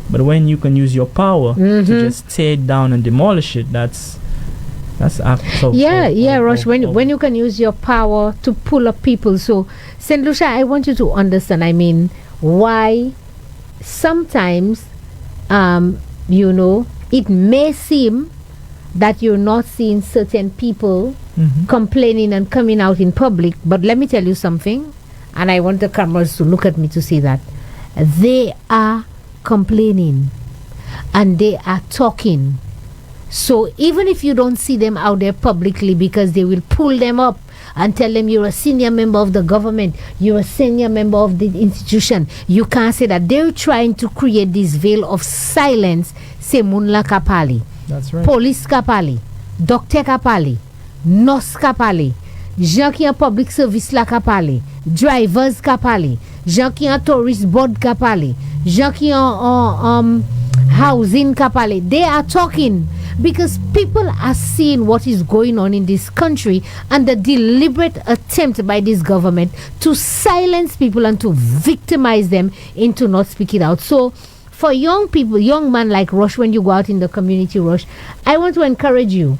But when you can use your power to just tear it down and demolish it, that's act of Rosh. When you can use your power to pull up people. So, St. Lucia, I want you to understand. I mean, why sometimes, it may seem that you're not seeing certain people complaining and coming out in public, but let me tell you something, and I want the cameras to look at me to see that they are complaining and they are talking. So even if you don't see them out there publicly, because they will pull them up and tell them you're a senior member of the government, you're a senior member of the institution, you can't say that. They're trying to create this veil of silence. Say Munla Kapali, that's right. Police Kapali, Doctor Kapali, Nurse Kapali, gens qui en public service la Kapali, drivers Kapali, gens qui en tourist board Kapali, gens qui en housing Kapali. They are talking because people are seeing what is going on in this country and the deliberate attempt by this government to silence people and to victimize them into not speaking out. So for young people, young man like Rosh, when you go out in the community, Rosh, I want to encourage you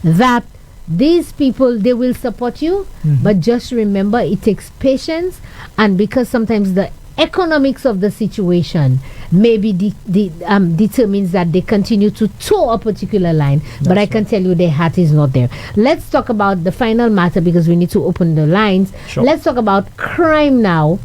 that these people, they will support you, but just remember it takes patience, and because sometimes the economics of the situation maybe determines that they continue to toe a particular line. But I can tell you their heart is not there. Let's talk about the final matter because we need to open the lines. Sure. Let's talk about crime now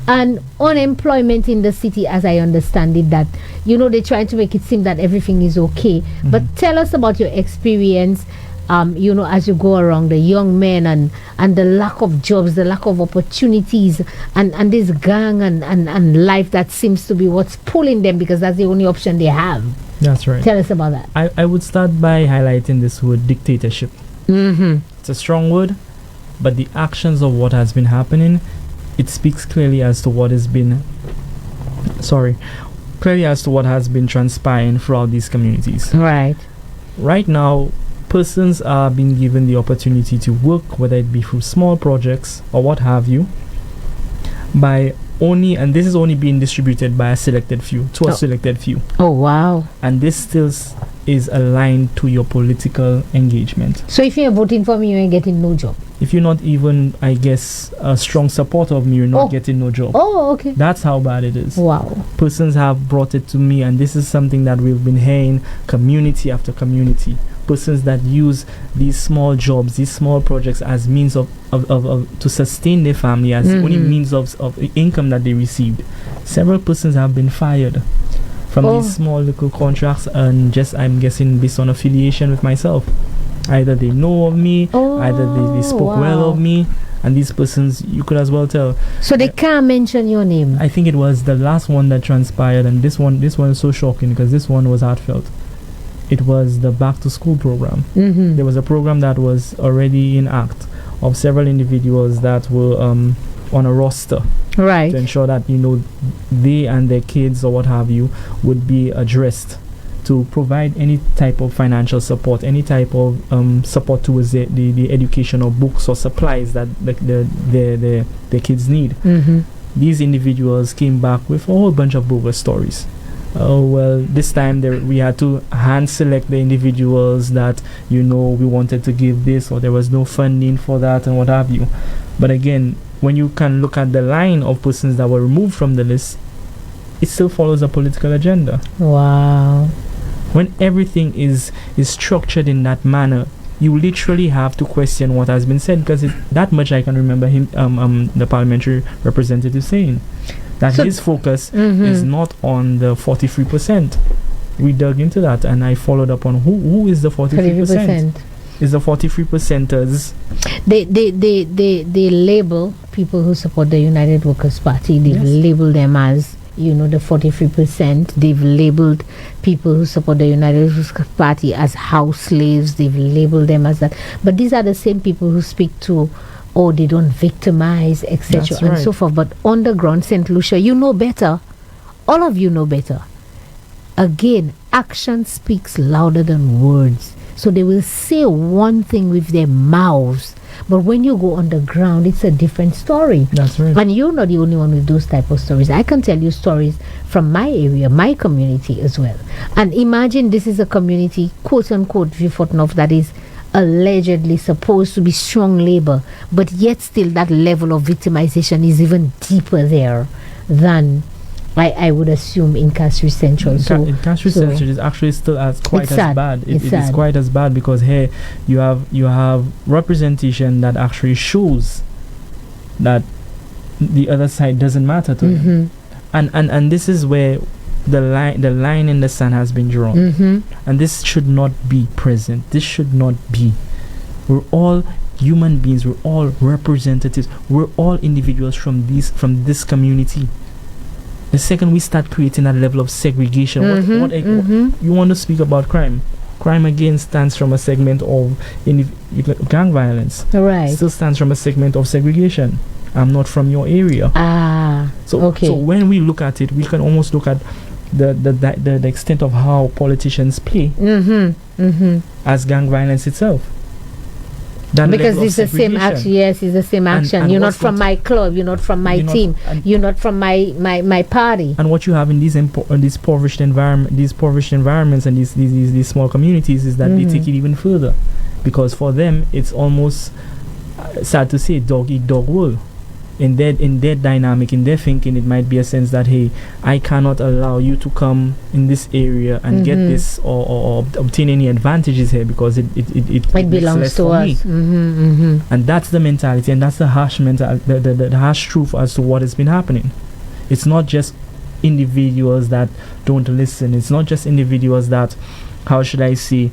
and unemployment in the city, as I understand it, that they're trying to make it seem that everything is okay. But tell us about your experience as you go around, the young men and the lack of jobs, the lack of opportunities, and this gang and life that seems to be what's pulling them, because that's the only option they have. That's right. Tell us about that. I would start by highlighting this word dictatorship. It's a strong word, but the actions of what has been happening, it speaks clearly as to what has been transpiring throughout these communities. Right now, persons are being given the opportunity to work, whether it be through small projects or what have you, and this is only being distributed by a selected few. Oh, wow. And this still is aligned to your political engagement. So if you're voting for me, you ain't getting no job. If you're not even, I guess, a strong supporter of me, you're not getting no job. Oh, okay. That's how bad it is. Wow. Persons have brought it to me, and this is something that we've been hearing community after community. Persons that use these small jobs, these small projects as means of to sustain their family, as the only means of income that they received. Several persons have been fired from these small little contracts, and just, I'm guessing, based on affiliation with myself. Either they know of me, either they spoke well of me, and these persons, you could as well tell. So they can't mention your name. I think it was the last one that transpired, and this one is so shocking because this one was heartfelt. It was the back to school program. There was a program that was already in act of several individuals that were on a roster, right, to ensure that they and their kids or what have you would be addressed, to provide any type of financial support, any type of support towards the education of books or supplies that the kids need. These individuals came back with a whole bunch of bogus stories. This time we had to hand select the individuals that we wanted to give this, or there was no funding for that and what have you. But again, when you can look at the line of persons that were removed from the list, it still follows a political agenda. Wow. When everything is structured in that manner, you literally have to question what has been said, because that much I can remember him, the parliamentary representative, saying that his focus is not on the 43%. we dug into that, and I followed up on who is the 43%. Is the 43%ers? They label people who support the United Workers' Party. They've labeled them as, the 43%. They've labeled people who support the United Workers' Party as house slaves. They've labeled them as that. But these are the same people who speak to, they don't victimize, etc. and so forth. But on the ground, St. Lucia, you know better. All of you know better. Again, action speaks louder than words. So they will say one thing with their mouths, but when you go on the ground, it's a different story. That's right. And you're not the only one with those type of stories. I can tell you stories from my area, my community as well. And imagine this is a community, quote unquote, that is allegedly supposed to be strong labor, but yet still that level of victimization is even deeper there than I would assume in Castries Central. In Castries Central is actually still quite as bad. It is quite as bad because here you have representation that actually shows that the other side doesn't matter to them. And this is where the line in the sand has been drawn. And this should not be present. This should not be. We're all human beings. We're all representatives. We're all individuals from this community. The second we start creating that level of segregation, you want to speak about crime. Crime again stands from a segment of gang violence. Right. Still stands from a segment of segregation. I'm not from your area. So when we look at it, we can almost look at the extent of how politicians play as gang violence itself. Because it's the same action. Yes, it's the same action. And you're not from my club. You're not from my team. You're not from my party. And what you have in these impoverished environments and these small communities is that they take it even further, because for them it's almost sad to say dog eat dog world. In their dynamic, in their thinking, it might be a sense that, hey, I cannot allow you to come in this area and get this or obtain any advantages here because it belongs to us. And that's the mentality, and that's the harsh the harsh truth as to what has been happening. It's not just individuals that don't listen. It's not just individuals that, how should I say,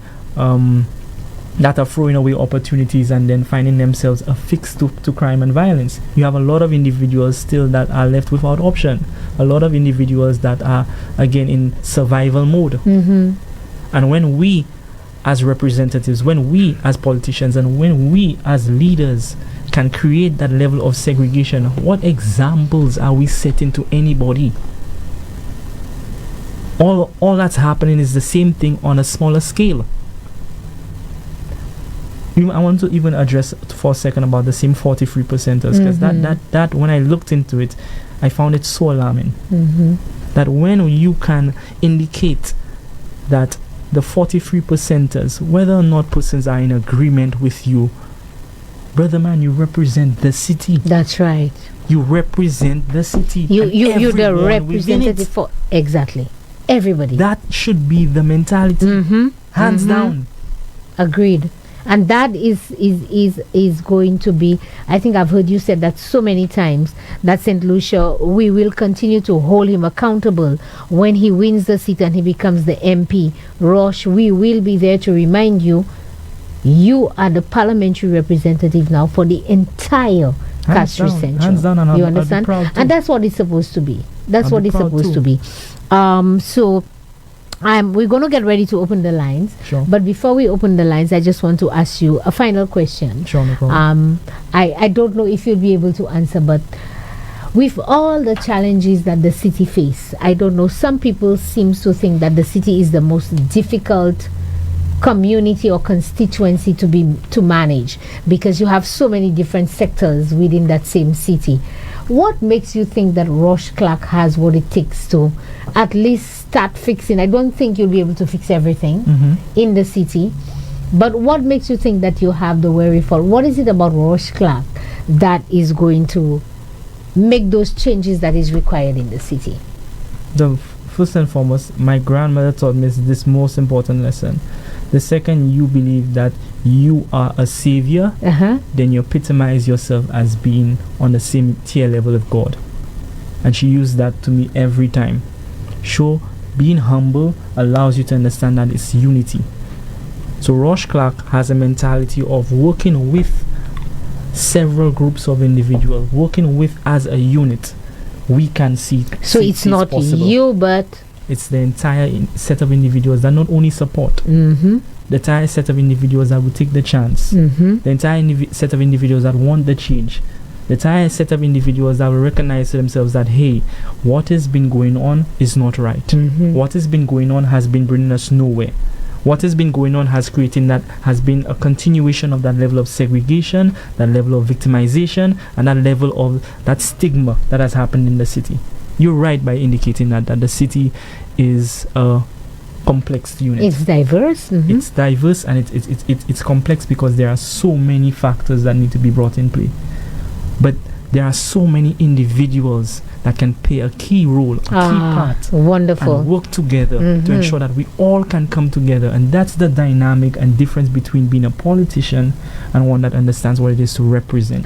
that are throwing away opportunities and then finding themselves affixed to crime and violence. You have a lot of individuals still that are left without option. A lot of individuals that are, again, in survival mode. And when we as representatives, when we as politicians, and when we as leaders can create that level of segregation, what examples are we setting to anybody? All that's happening is the same thing on a smaller scale. I want to even address for a second about the same 43%ers, because that when I looked into it, I found it so alarming. That when you can indicate that the 43%ers, whether or not persons are in agreement with you, brother man, you represent the city. That's right. You represent the city. You're the representative for exactly everybody. That should be the mentality, hands down. Agreed. And that is going to be, I think I've heard you said that so many times, that St. Lucia, we will continue to hold him accountable when he wins the seat and he becomes the MP. Rosh, we will be there to remind you, you are the parliamentary representative now for the entire Castries Central. Hands down, and you understand? And that's what it's supposed to be. That's what it's supposed to be. So we're going to get ready to open the lines. Sure. But before we open the lines, I just want to ask you a final question. Sure, no problem. I don't know if you'll be able to answer, but with all the challenges that the city face, I don't know, some people seem to think that the city is the most difficult community or constituency to manage, because you have so many different sectors within that same city. What makes you think that Rosh Clarke has what it takes to at least start fixing? I don't think you'll be able to fix everything in the city, but what makes you think that you have the wherewithal? What is it about Rosh Clarke that is going to make those changes that is required in the city? First and foremost, my grandmother taught me this most important lesson. The second you believe that you are a savior, then you epitomize yourself as being on the same tier level of God. And she used that to me every time. Show Being humble allows you to understand that it's unity. So Rosh Clarke has a mentality of working with several groups of individuals, working with as a unit. We can see. So it's not possible. You, but it's the entire set of individuals that not only support, the entire set of individuals that will take the chance, the entire set of individuals that want the change, the entire set of individuals that will recognize to themselves that, hey, what has been going on is not right. What has been going on has been bringing us nowhere. What has been going on has been a continuation of that level of segregation, that level of victimization, and that level of that stigma that has happened in the city. You're right by indicating that the city is a complex unit. It's diverse. It's diverse, and it's complex because there are so many factors that need to be brought in play. But there are so many individuals that can play a key role, a key part. Wonderful. And work together to ensure that we all can come together. And that's the dynamic and difference between being a politician and one that understands what it is to represent.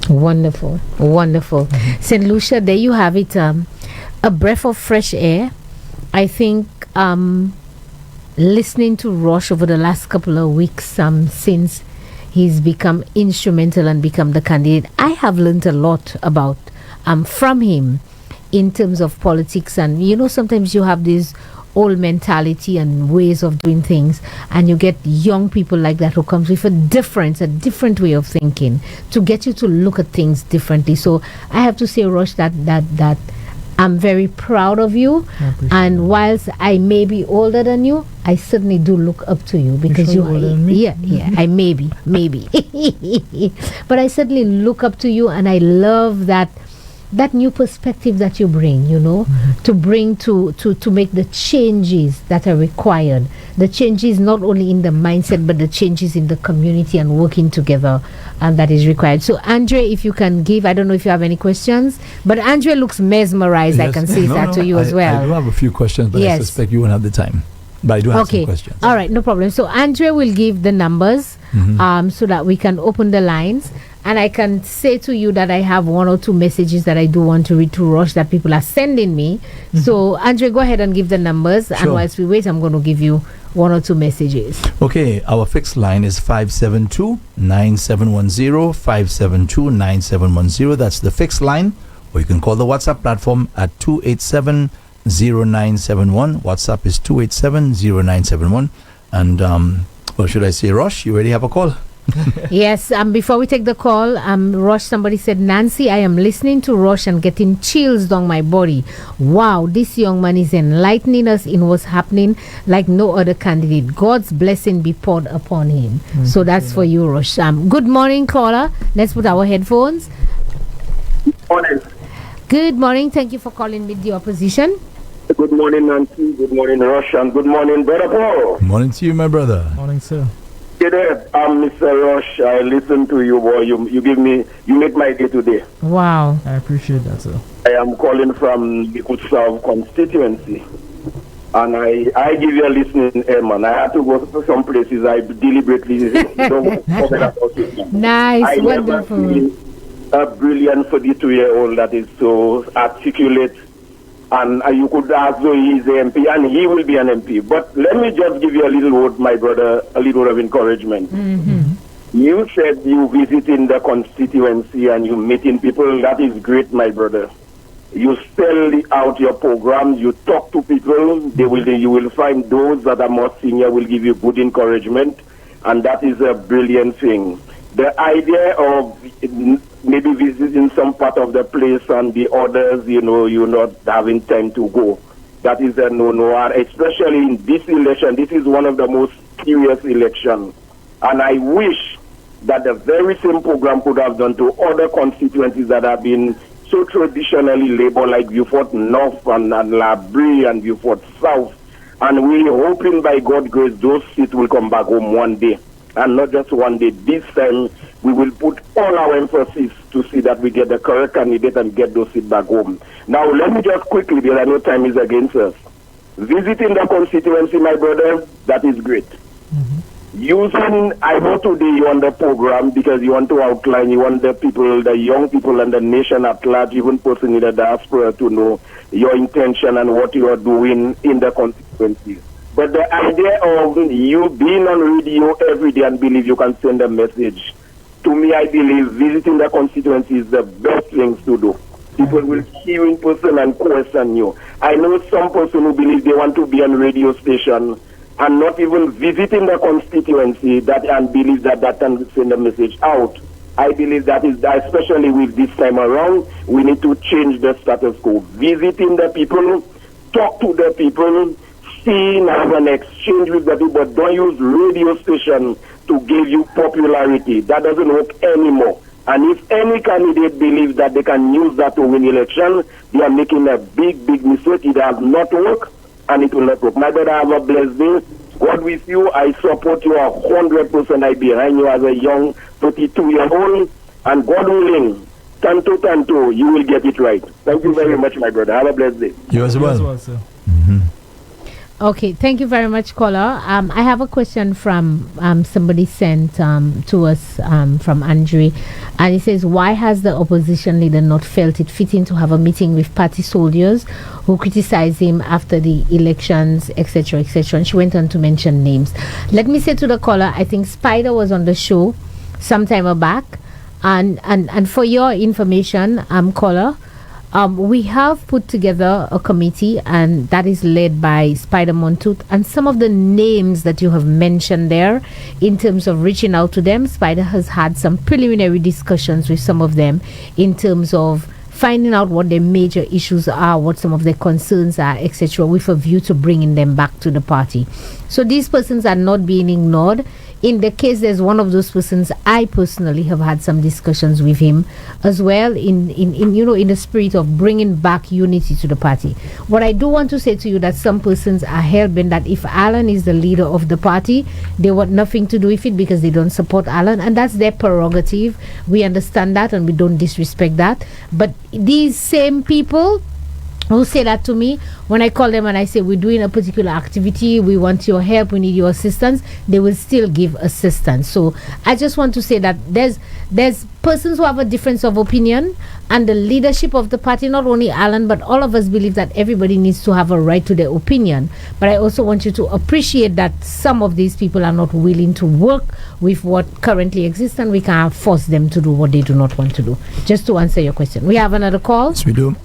Wonderful. Wonderful. St. Lucia, there you have it. A breath of fresh air. I think listening to Rosh over the last couple of weeks since he's become instrumental and become the candidate, I have learned a lot about from him in terms of politics. And sometimes you have this old mentality and ways of doing things, and you get young people like that who comes with a different way of thinking to get you to look at things differently. So I have to say, Rosh, that I'm very proud of you, and whilst I may be older than you, I certainly do look up to you because you older than me? I maybe but I certainly look up to you, and I love that new perspective that you bring, to bring to make the changes that are required, the changes not only in the mindset but the changes in the community and working together, and that is required. So Andre, if you can give, I don't know if you have any questions, but Andre looks mesmerized. Yes. I can say that to you as well. I do have a few questions, but I suspect you won't have the time. But I do have some questions. All right, no problem. So Andre will give the numbers so that we can open the lines. And I can say to you that I have one or two messages that I do want to read to Rosh that people are sending me. So, Andre, go ahead and give the numbers. Sure. And whilst we wait, I'm going to give you one or two messages. Okay, our fixed line is 572-9710, 572-9710. That's the fixed line. Or you can call the WhatsApp platform at 287-0971. WhatsApp is 287-0971. And, what should I say, Rosh? You already have a call? Yes, before we take the call, Rosh, somebody said, Nancy, I am listening to Rosh and getting chills down my body. Wow, this young man is enlightening us in what's happening like no other candidate. God's blessing be poured upon him. So that's for you, Rosh. Good morning, caller. Let's put our headphones. Morning. Good morning. Thank you for calling with the opposition. Good morning, Nancy. Good morning, Rosh. And good morning, Brother Paul. Morning to you, my brother. Morning, sir. Mr. Rosh, I listen to you, boy. You make my day today. Wow. I appreciate that, sir. I am calling from the South Constituency. And I give you a listening ear, man. I had to go to some places I deliberately don't forget about it. Nice, wonderful. A brilliant 42-year-old that is so articulate. And you could ask, so he's the MP, and he will be an MP. But let me just give you a little word, my brother, a little word of encouragement. You said you visiting the constituency and you meeting people. That is great, my brother. You spell out your programs, you talk to people. You will find those that are more senior will give you good encouragement, and that is a brilliant thing. The idea of maybe visiting some part of the place and the others, you're not having time to go. That is a no-no. And especially in this election, this is one of the most serious elections. And I wish that the very same program could have done to other constituencies that have been so traditionally labeled, like Beaufort North and Labrie and Beaufort South. And we're hoping by God's grace those seats will come back home one day. And not just one day. This time, we will put all our emphasis to see that we get the correct candidate and get those seats back home. Now, let me just quickly, because I know time is against us. Visiting the constituency, my brother, that is great. I know today you're on the program because you want to outline, you want the people, the young people and the nation at large, even person in the diaspora to know your intention and what you are doing in the constituency. But the idea of you being on radio every day and believe you can send a message, to me, I believe visiting the constituency is the best thing to do. People will see you in person and question you. I know some person who believe they want to be on radio station and not even visiting the constituency and believe that can send a message out. I believe that is, especially with this time around, we need to change the status quo. Visiting the people, talk to the people, see and have an exchange with the people, but don't use radio station to give you popularity. That doesn't work anymore. And if any candidate believes that they can use that to win election, they are making a big, big mistake. It has not worked, and it will not work. My brother, have a blessed day. God with you. I support you 100%. I behind you as a young 32-year-old. And God willing, tanto, you will get it right. Thank you very much, my brother. Have a blessed day. You as well. You as well, sir. Okay, thank you very much, caller. I have a question from somebody sent to us from Andre, and he says, why has the opposition leader not felt it fitting to have a meeting with party soldiers who criticized him after the elections, etc., etc.? And she went on to mention names. Let me say to the caller, I think Spider was on the show some time back, and for your information, caller, we have put together a committee, and that is led by Spider Montooth, and some of the names that you have mentioned there, in terms of reaching out to them, Spider has had some preliminary discussions with some of them in terms of finding out what their major issues are, what some of their concerns are, etc., with a view to bringing them back to the party. So these persons are not being ignored. In the case there's one of those persons, I personally have had some discussions with him as well, in the spirit of bringing back unity to the party. What I do want to say to you, that some persons are hell-bent that if Alan is the leader of the party, they want nothing to do with it because they don't support Alan, and that's their prerogative. We understand that and we don't disrespect that. But these same people who say that to me, when I call them and I say we're doing a particular activity, we want your help, we need your assistance, they will still give assistance. So I just want to say that there's persons who have a difference of opinion, and the leadership of the party, not only Alan but all of us, believe that everybody needs to have a right to their opinion. But I also want you to appreciate that some of these people are not willing to work with what currently exists, and we can't force them to do what they do not want to do. Just to answer your question, we have another call. Yes, we do.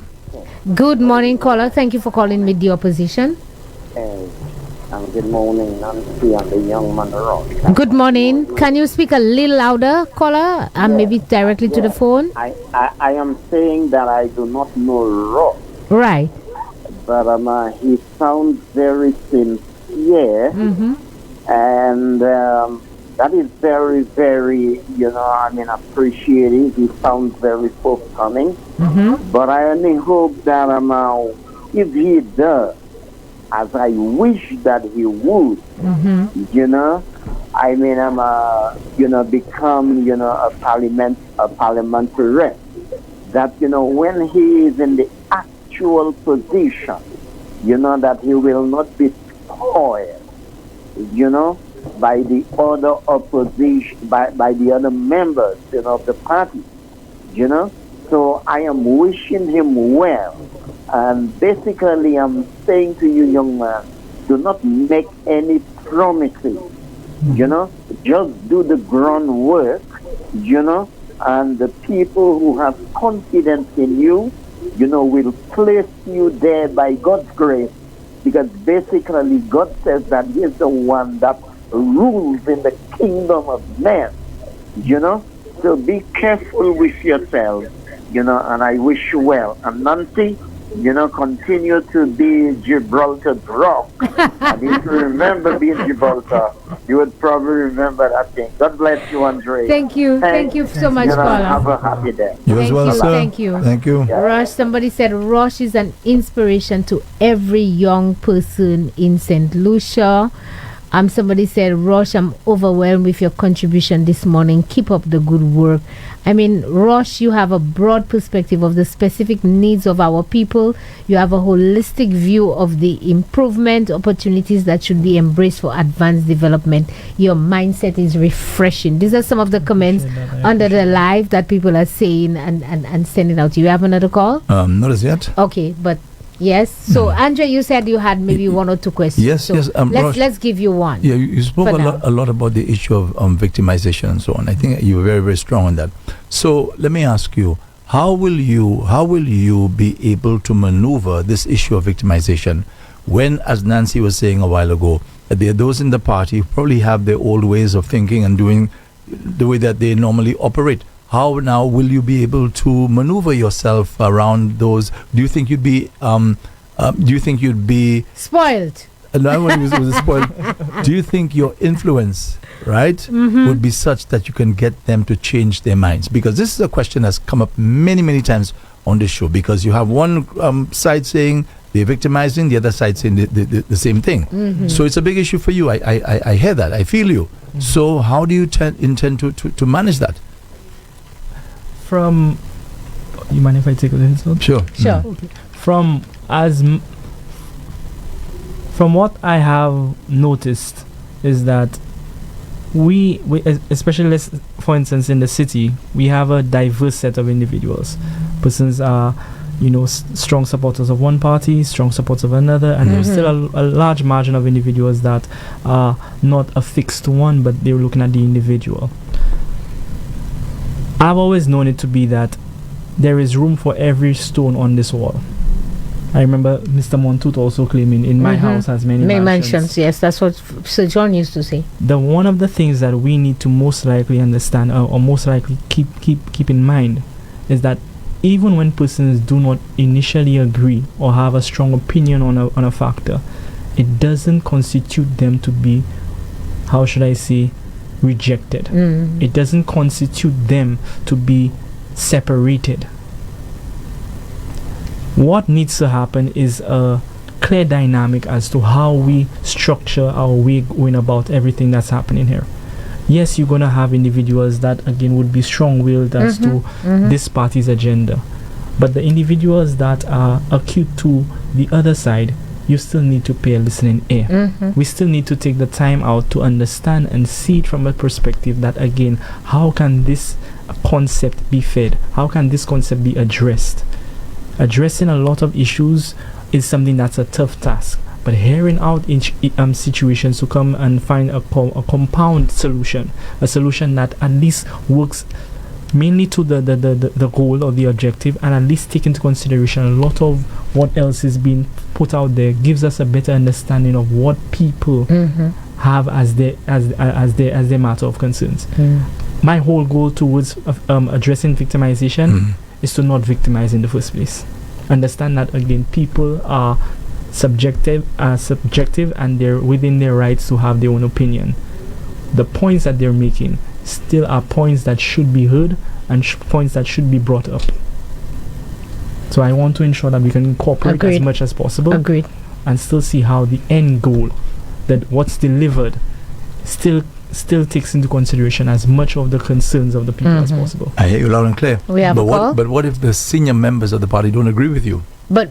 Good morning, caller. Thank you for calling with the opposition. And good morning, Nancy and the young man Rosh. Good morning. Can you speak a little louder, caller, and maybe directly to the phone? I am saying that I do not know Rosh. Right. But he sounds very sincere. Mm-hmm. And that is very, very, appreciative. He sounds very forthcoming. Mm-hmm. But I only hope that if he does, as I wish that he would, Mm-hmm. become, a parliamentary rep. That, when he is in the actual position, that he will not be spoiled, by the other opposition, by the other members, of the party, So I am wishing him well. And basically I'm saying to you, young man, do not make any promises, just do the groundwork, and the people who have confidence in you, will place you there by God's grace, because basically God says that He is the one that rules in the kingdom of men, So be careful with yourself, and I wish you well. And Nancy, continue to be Gibraltar's rock. And if you remember being Gibraltar, you would probably remember that thing. God bless you, Andre. Thank you. Thank you so much, caller. Have a happy day. You as well, sir. Thank you. Thank you. Yeah. Rosh, somebody said Rosh is an inspiration to every young person in St. Lucia. Somebody said, Rosh, I'm overwhelmed with your contribution this morning. Keep up the good work. I mean, Rosh, you have a broad perspective of the specific needs of our people. You have a holistic view of the improvement opportunities that should be embraced for advanced development. Your mindset is refreshing. These are some of the comments under the live that people are saying and sending out. Do you have another call? Not as yet. Okay, but Yes. So, Andre, you said you had maybe one or two questions. Yes, so yes. Let's give you one. Yeah, you spoke a lot about the issue of victimization and so on. I think you were very, very strong on that. So let me ask you, how will you be able to maneuver this issue of victimization when, as Nancy was saying a while ago, there are those in the party who probably have their old ways of thinking and doing the way that they normally operate? How now will you be able to maneuver yourself around those? Do you think you'd be spoiled? No, was spoiled. Do you think your influence, right, would be such that you can get them to change their minds? Because this is a question that's come up many, many times on this show. Because you have one side saying they're victimizing, the other side saying the same thing. So it's a big issue for you. I hear that. I feel you. So how do you intend to manage that? You mind if I take a little? Sure. Okay. From what I have noticed is that we especially for instance in the city, we have a diverse set of individuals. Persons are, strong supporters of one party, strong supporters of another, and there's still a large margin of individuals that are not affixed to one, but they're looking at the individual. I've always known it to be that there is room for every stone on this wall. I remember Mr. Montoot also claiming in my house has many mansions. Yes, that's what Sir John used to say. One of the things that we need to most likely understand or most likely keep in mind is that even when persons do not initially agree or have a strong opinion on a factor, it doesn't constitute them to be, how should I say, rejected. It doesn't constitute them to be separated. What needs to happen is a clear dynamic as to how we structure our way going about everything that's happening here. Yes, you're going to have individuals that again would be strong-willed as to this party's agenda, but the individuals that are acute to the other side, you still need to pay a listening ear. We still need to take the time out to understand and see it from a perspective that, again, how can this concept be fed? How can this concept be addressed? Addressing a lot of issues is something that's a tough task, but hearing out each situations to come and find a compound solution, a solution that at least works mainly to the goal or the objective, and at least take into consideration a lot of what else is being put out there, gives us a better understanding of what people have as their matter of concerns. My whole goal towards addressing victimization is to not victimize in the first place. Understand that again, people are subjective, and they're within their rights to have their own opinion. The points that they're making still are points that should be heard and points that should be brought up. So I want to ensure that we can incorporate as much as possible. And still see how the end goal, that what's delivered, still takes into consideration as much of the concerns of the people as possible. I hear you loud and clear. We have a call? But what if the senior members of the party don't agree with you? But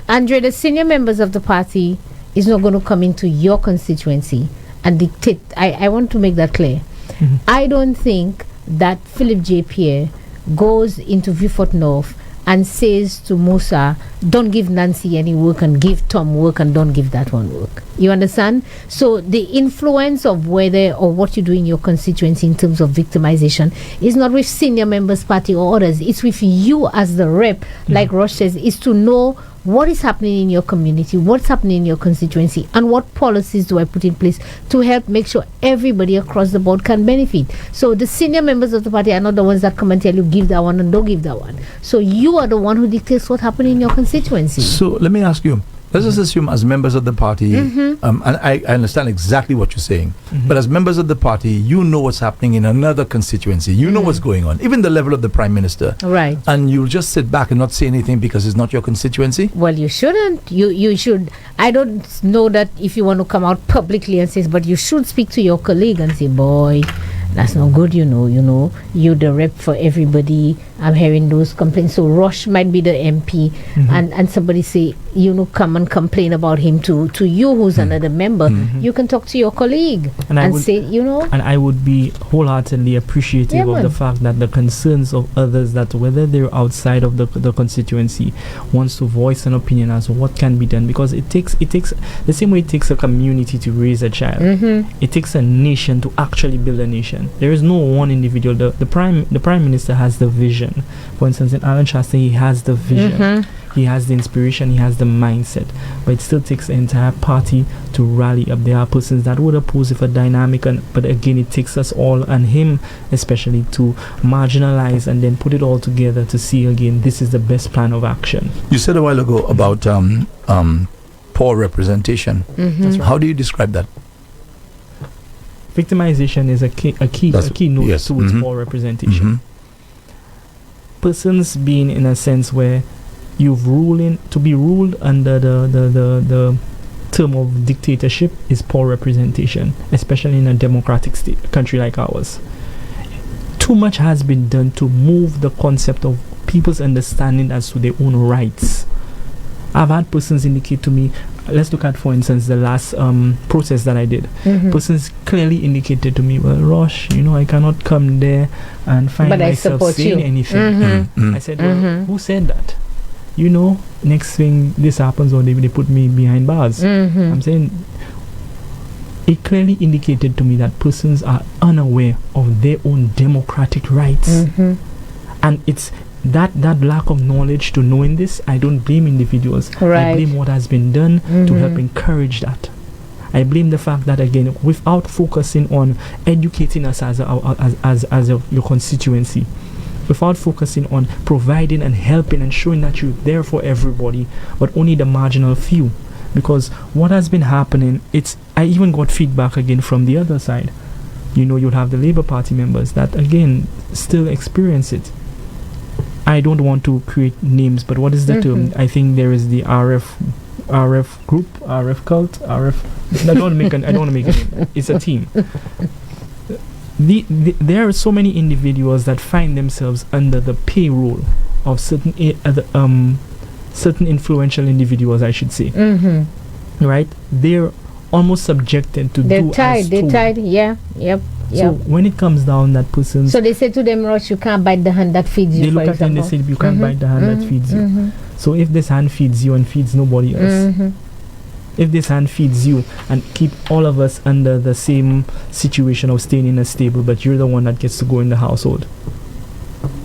Andre, the senior members of the party is not going to come into your constituency and dictate. I want to make that clear. I don't think that Philip J. Pierre goes into Viewfort North and says to Musa, don't give Nancy any work and give Tom work and don't give that one work. You understand? So the influence of whether or what you do in your constituency in terms of victimization is not with senior members party or others. It's with you as the rep, like Rosh says, is to know what is happening in your community, what's happening in your constituency, and what policies do I put in place to help make sure everybody across the board can benefit. So the senior members of the party are not the ones that come and tell you give that one and don't give that one. So you are the one who dictates what's happening in your constituency. So let me ask you, let's just assume as members of the party, and I understand exactly what you're saying, but as members of the party, you know what's happening in another constituency. You know what's going on, even the level of the Prime Minister. Right. And you'll just sit back and not say anything because it's not your constituency? Well, you shouldn't. You should. I don't know that if you want to come out publicly and say, but you should speak to your colleague and say, boy, that's not good, you know, you're the rep for everybody. I'm hearing those complaints. So Rosh might be the MP, and somebody say, come and complain about him to you, who's another member. You can talk to your colleague and say, And I would be wholeheartedly appreciative of the fact that the concerns of others, that whether they're outside of the constituency, wants to voice an opinion as to what can be done, because it takes the same way it takes a community to raise a child. It takes a nation to actually build a nation. There is no one individual. The prime minister has the vision. For instance, in Alan Shasta, he has the vision, he has the inspiration, he has the mindset, but it still takes the entire party to rally up. There are persons that would oppose if a dynamic, but again, it takes us all, and him especially, to marginalize and then put it all together to see again this is the best plan of action. You said a while ago about poor representation. That's right. How do you describe that? Victimization is a key note towards poor representation. Persons being in a sense where to be ruled under the term of dictatorship is poor representation, especially in a democratic country like ours. Too much has been done to move the concept of people's understanding as to their own rights. I've had persons indicate to me, let's look at, for instance, the last process that I did. Persons clearly indicated to me, well, Rosh, I cannot come there and find myself saying anything. I said, well, who said that? Next thing this happens, or they put me behind bars. I'm saying it clearly indicated to me that persons are unaware of their own democratic rights. And it's that lack of knowledge to knowing this. I don't blame individuals. I blame what has been done to help encourage that. I blame the fact that, again, without focusing on educating us as your constituency, without focusing on providing and helping and showing that you're there for everybody, but only the marginal few. Because what has been happening, I even got feedback again from the other side. You'll have the Labour Party members that, again, still experience it. I don't want to create names, but what is the term? I think there is the RF group, RF cult, RF. I don't want to make a name. It's a team. There are so many individuals that find themselves under the payroll of certain influential individuals, I should say. Right? They're almost subjected to They're tied. Yeah. Yep. So when it comes down, that person. So they say to them, Rosh, you can't bite the hand that feeds you. They look at them and they say, you can't bite the hand that feeds you. So if this hand feeds you and feeds nobody else, if this hand feeds you and keep all of us under the same situation of staying in a stable, but you're the one that gets to go in the household,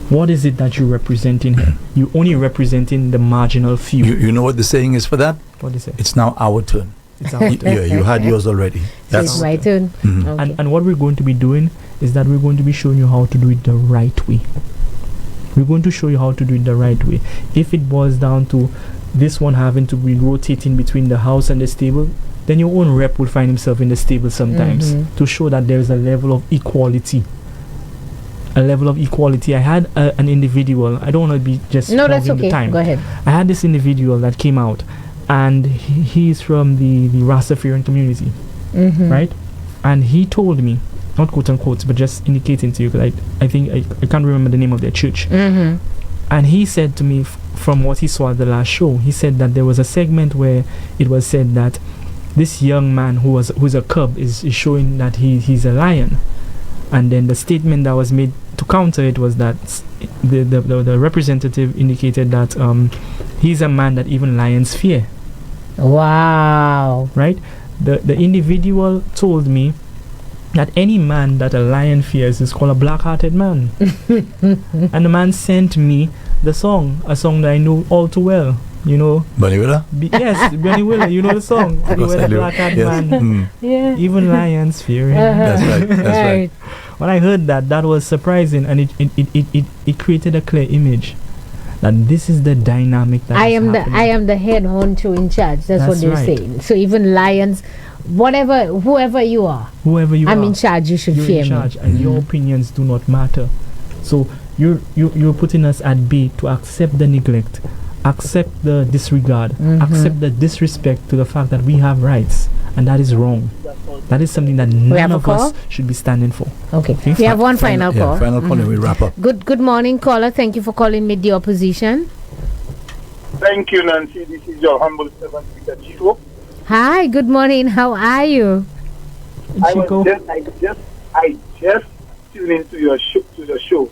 what is it that you're representing here? You're only representing the marginal few. You know what the saying is for that? What do you say? It's now our turn. It's our turn. Yeah, you had yours already. So it's my turn. Okay. And what we're going to be doing is that we're going to be showing you how to do it the right way. We're going to show you how to do it the right way. If it boils down to this one having to be rotating between the house and the stable, then your own rep will find himself in the stable sometimes to show that there is a level of equality. I had an individual. I don't want to be just that's okay. the time. Go ahead. I had this individual that came out, and he's from the Rastafarian community, right? And he told me, not quote unquote, but just indicating to you, because I think I can't remember the name of their church. And he said to me, from what he saw at the last show, he said that there was a segment where it was said that this young man who's a cub is showing that he's a lion. And then the statement that was made to counter it was that the representative indicated that he's a man that even lions fear. Wow. Right? The individual told me that any man that a lion fears is called a black-hearted man. And the man sent me a song that I know all too well. Bunny Willer? Yes, Bunny Willer, you know the song. Beware the black-hearted man. Yeah. Even lions fear him. That's right. When I heard that was surprising, and it created a clear image that this is the dynamic that I am the head honcho in charge. That's what they're saying. So even lions, whoever you are, I'm in charge. You should fear me. And your opinions do not matter. So you're putting us at bay to accept the neglect, accept the disregard, accept the disrespect to the fact that we have rights. and that is wrong. That is something that none of us should be standing for. Okay. We have one final call. Final call, and we wrap up. Good morning, caller. Thank you for calling Meet the Opposition. Thank you, Nancy. This is your humble servant, Peter Chico. Hi, good morning. How are you? Chico. I just tuned into your show.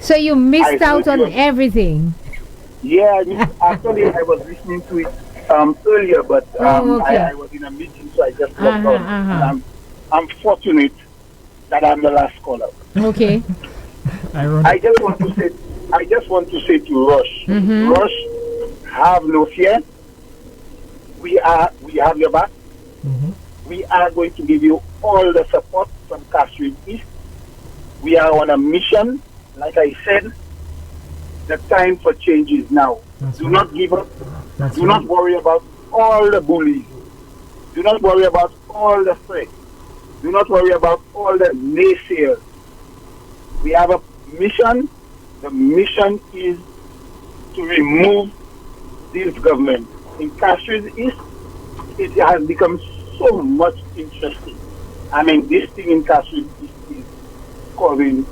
So you missed out on everything. Yeah, actually, I was listening to it earlier, but I was in a meeting, so I just logged on. And I'm fortunate that I'm the last caller. Okay. I just want to say to Rosh, Rosh, have no fear. We have your back. We are going to give you all the support from Castries East. We are on a mission. Like I said, the time for change is now. Do not give up. Do not worry about all the bullies. Do not worry about all the threats. Do not worry about all the naysayers. We have a mission. The mission is to remove this government. In Castries East, it has become so much interesting. I mean, this thing in Castries East is causing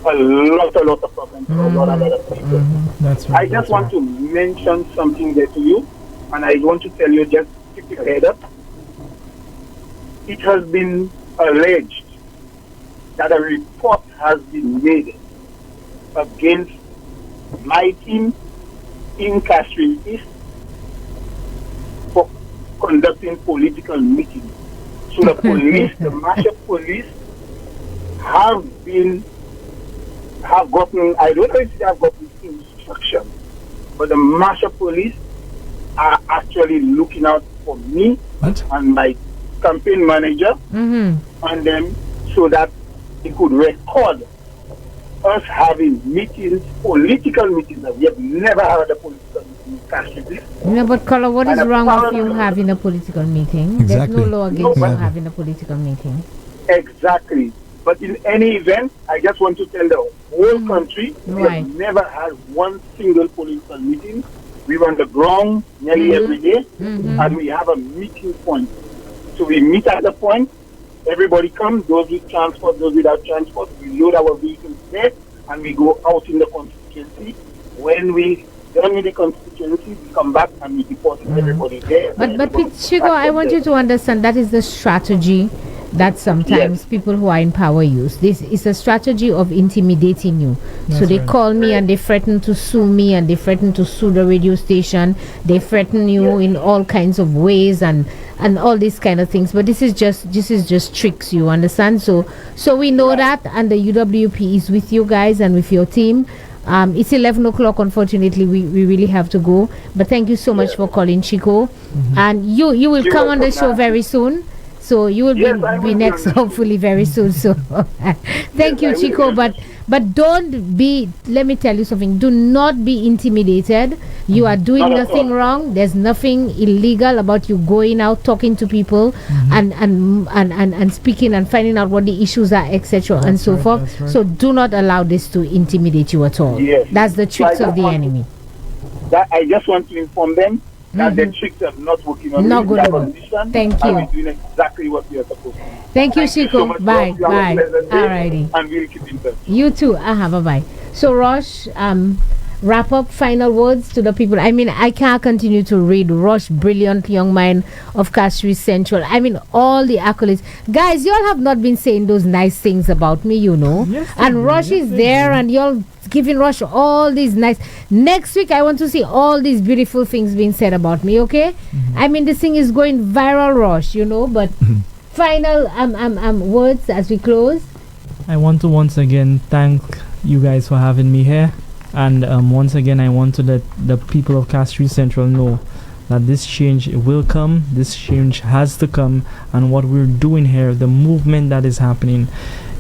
a lot of problems for a lot of people. That's right. I just want to mention something there to you, and I want to tell you, just keep your head up. It has been alleged that a report has been made against my team in Castries East for conducting political meetings. So the police, the Masha police, have gotten, I don't know if they have gotten instruction, but the Masha police are actually looking out for me and my campaign manager and them, so that they could record us having meetings, political meetings. We have never had a political meeting in Castries. No, but Carla, what is wrong with you having a political meeting? Exactly. There's no law against you having a political meeting. Exactly. But in any event, I just want to tell the whole country, we have never had one single political meeting. We were on the ground nearly every day, and we have a meeting point. So we meet at the point, everybody comes, those with transport, those without transport, we load our vehicles there, and we go out in the constituency. When we done with the constituency, we come back and we deport everybody there. But Chico, I want you to understand that is the strategy that sometimes people who are in power use. This is a strategy of intimidating you. So they call me and they threaten to sue me, and they threaten to sue the radio station. They threaten you in all kinds of ways and all these kind of things. But this is just tricks, you understand? So we know that, and the UWP is with you guys and with your team. It's 11 o'clock. Unfortunately, we really have to go. But thank you so much for calling, Chico. And you will come on the show very soon. So you will be next, hopefully, very soon. So thank you, Chico. But don't be, let me tell you something, do not be intimidated. You are doing nothing wrong. There's nothing illegal about you going out, talking to people and speaking and finding out what the issues are, etc. and so forth. So do not allow this to intimidate you at all. That's the tricks of the enemy. I just want to inform them that the tricks are not working on not good. Thank you. And we're doing exactly what we are supposed to do. Thank you, Chico. So much. Bye. Bye. Alrighty. And we'll keep in touch. You too. Bye-bye. So, Rosh, wrap up, final words to the people. I mean, I can't continue to read Rosh, brilliant young man of Castries Central. I mean, all the accolades. Guys, y'all have not been saying those nice things about me, you know. And Rosh is there, and y'all giving Rosh all these nice. Next week, I want to see all these beautiful things being said about me, okay? I mean, this thing is going viral, Rosh, you know, but final words as we close. I want to once again thank you guys for having me here. And once again, I want to let the people of Castries Central know that this change will come, this change has to come, and what we're doing here, the movement that is happening,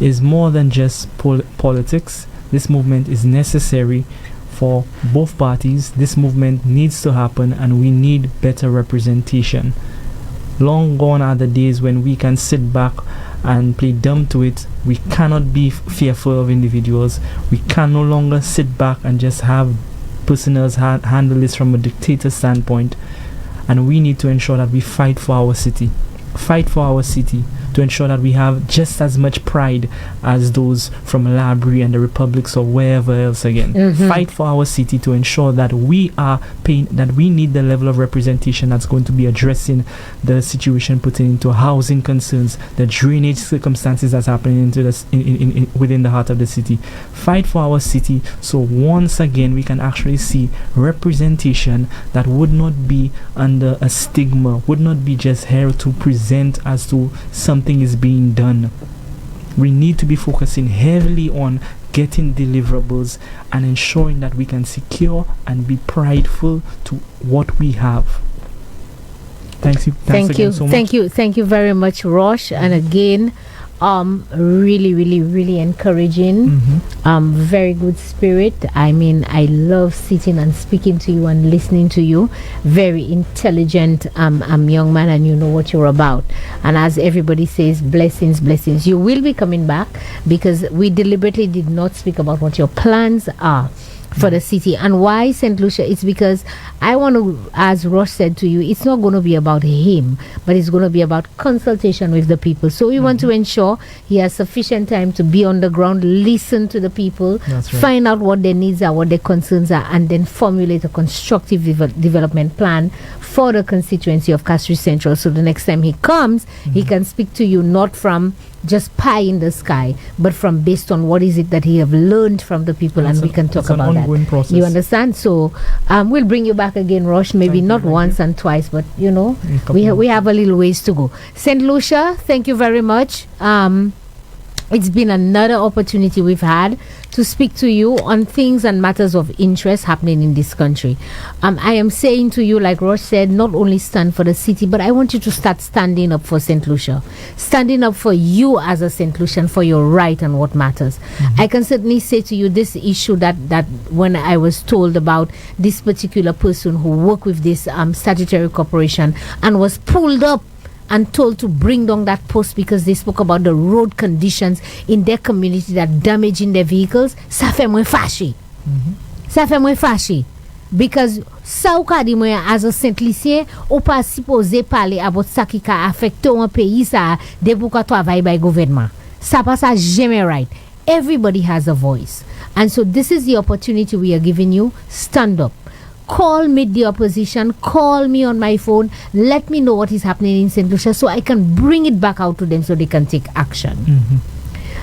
is more than just politics. This movement is necessary for both parties. This movement needs to happen, and we need better representation. Long gone are the days when we can sit back and play dumb to it. We cannot be fearful of individuals. We can no longer sit back and just have prisoners handle this from a dictator standpoint. and we need to ensure that we fight for our city. To ensure that we have just as much pride as those from Labrie and the Republics or wherever else again. Fight for our city to ensure that we are paying, that we need the level of representation that's going to be addressing the situation putting into housing concerns, the drainage circumstances that's happening into this within the heart of the city. Fight for our city so once again we can actually see representation that would not be under a stigma, would not be just here to present as to something is being done. We need to be focusing heavily on getting deliverables and ensuring that we can secure and be prideful to what we have. Thank you so much. Thank you very much, Rosh. And again, really encouraging. Very good spirit. I mean, I love sitting and speaking to you and listening to you. Very intelligent young man, and you know what you're about. And as everybody says, blessings. You will be coming back, because we deliberately did not speak about what your plans are for the city. And why St. Lucia? It's because I want to, as Rosh said to you, it's not going to be about him, but it's going to be about consultation with the people. So we want to ensure he has sufficient time to be on the ground, listen to the people, find out what their needs are, what their concerns are, and then formulate a constructive development plan for the constituency of Castries Central. So the next time he comes, he can speak to you not from just pie in the sky, but from based on what is it that he have learned from the people, and we can talk about that. Process. You understand? So we'll bring you back again, Rosh, maybe not once and twice, but you know, we have a little ways to go. St. Lucia, thank you very much. It's been another opportunity we've had to speak to you on things and matters of interest happening in this country. I am saying to you, like Rosh said, not only stand for the city, but I want you to start standing up for St. Lucia, standing up for you as a St. Lucian, for your right and what matters. I can certainly say to you this issue that when I was told about this particular person who worked with this statutory corporation and was pulled up and told to bring down that post because they spoke about the road conditions in their community that damaging their vehicles, ça fait moi fâché. Ça fait moi fâché. Because ça ou ka di moi as a Saint-Lucien ou pas supposé parler about ça qui ka affecté un pays ça de pour ka travail by gouvernement. Ça pas ça jamais right. Everybody has a voice. And so this is the opportunity we are giving you. Stand up. Call me the opposition, call me on my phone, let me know what is happening in St. Lucia so I can bring it back out to them so they can take action.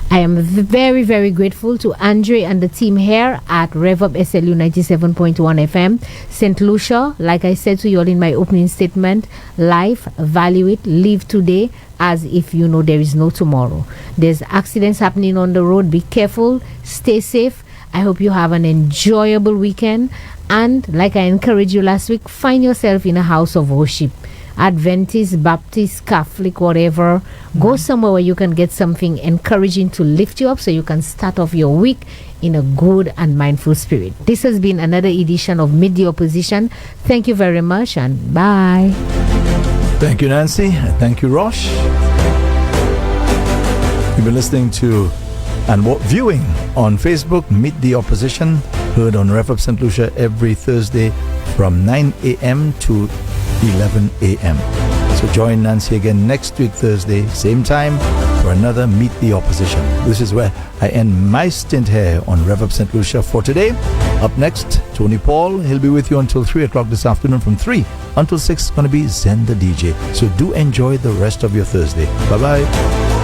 I am very, very grateful to Andre and the team here at RevUp SLU 97.1 FM. St. Lucia, like I said to you all in my opening statement, life, value it, live today as if you know there is no tomorrow. There's accidents happening on the road. Be careful, stay safe. I hope you have an enjoyable weekend. And like I encouraged you last week, find yourself in a house of worship. Adventist, Baptist, Catholic, whatever. Go somewhere where you can get something encouraging to lift you up so you can start off your week in a good and mindful spirit. This has been another edition of Meet the Opposition. Thank you very much and bye. Thank you, Nancy. Thank you, Rosh. You've been listening to and viewing on Facebook, Meet the Opposition, heard on RevUp St. Lucia every Thursday from 9 a.m. to 11 a.m. So join Nancy again next week, Thursday, same time, for another Meet the Opposition. This is where I end my stint here on RevUp St. Lucia for today. Up next, Tony Paul. He'll be with you until 3 o'clock this afternoon. From 3 until 6, going to be Zen the DJ. So do enjoy the rest of your Thursday. Bye-bye.